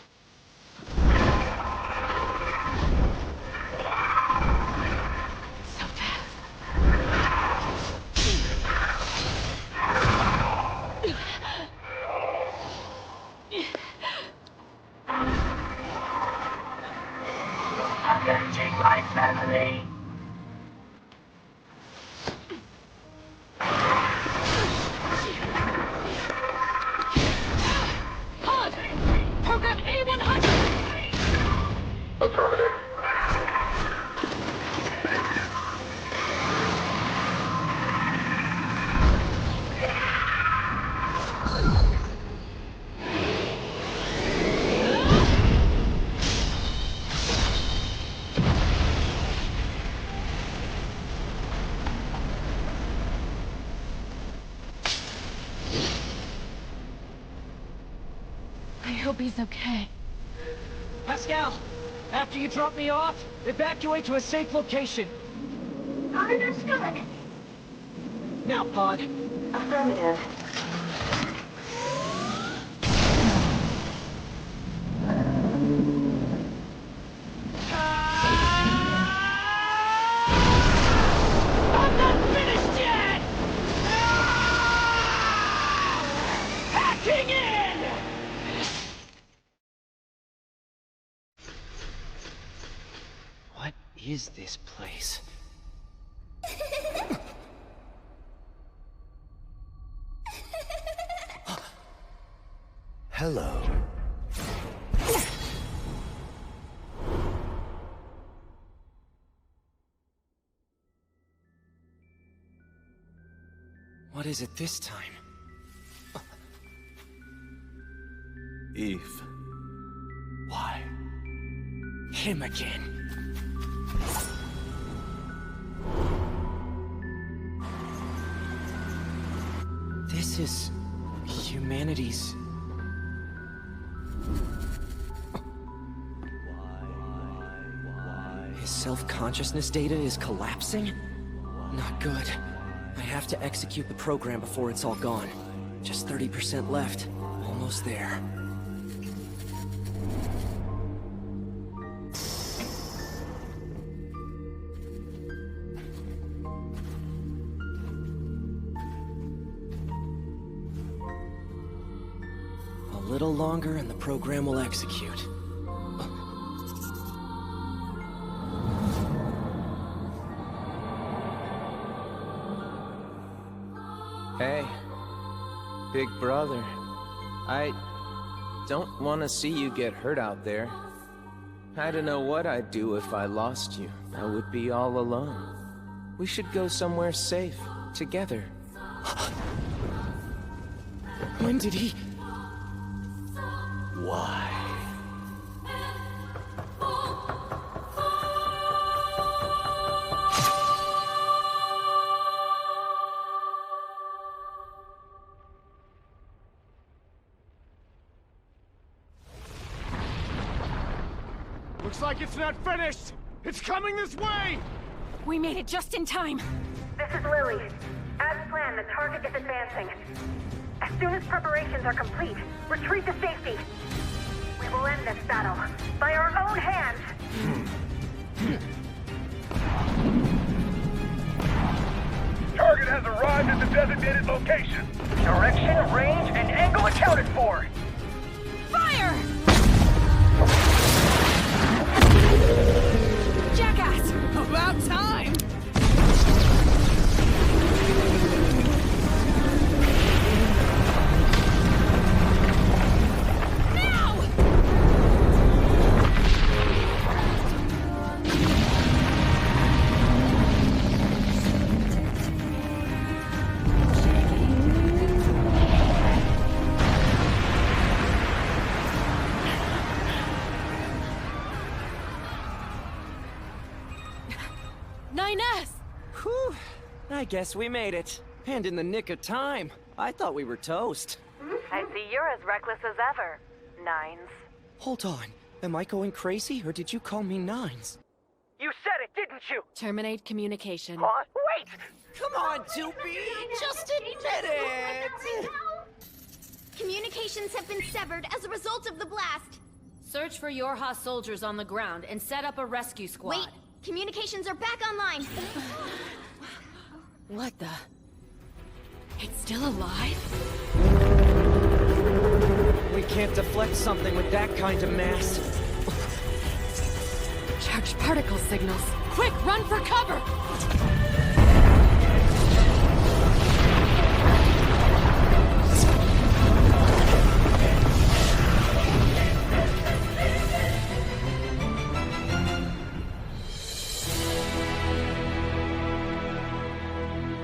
So fast. Take my family. Pod! Program A100! Affirmative. I hope he's okay. Pascal, after you drop me off, evacuate to a safe location. Understood. Now, Pod. Affirmative. I'm not finished yet! Hacking in! What is this place? Hello. What is it this time? Eve. Why? Him again. This is humanity's... His self-consciousness data is collapsing? Not good. I have to execute the program before it's all gone. Just 30% left. Almost there. A little longer and the program will execute. Hey, big brother. I don't want to see you get hurt out there. I don't know what I'd do if I lost you. I would be all alone. We should go somewhere safe, together. When did he... Why? Looks like it's not finished! It's coming this way! We made it just in time. This is Lily. As planned, the target is advancing. As soon as preparations are complete, retreat to safety. We will end this battle by our own hands. Target has arrived at the designated location. Direction, range, and angle accounted for. Fire! Jackass! About time! I guess we made it. And in the nick of time. I thought we were toast. I see you're as reckless as ever, Nines. Hold on. Am I going crazy, or did you call me Nines? You said it, didn't you? Terminate communication. What? Wait! Come on, 2B! Just admit it! Communications have been severed as a result of the blast. Search for YoRHa soldiers on the ground and set up a rescue squad. Wait! Communications are back online! What the? It's still alive? We can't deflect something with that kind of mass. Charged particle signals. Quick, run for cover!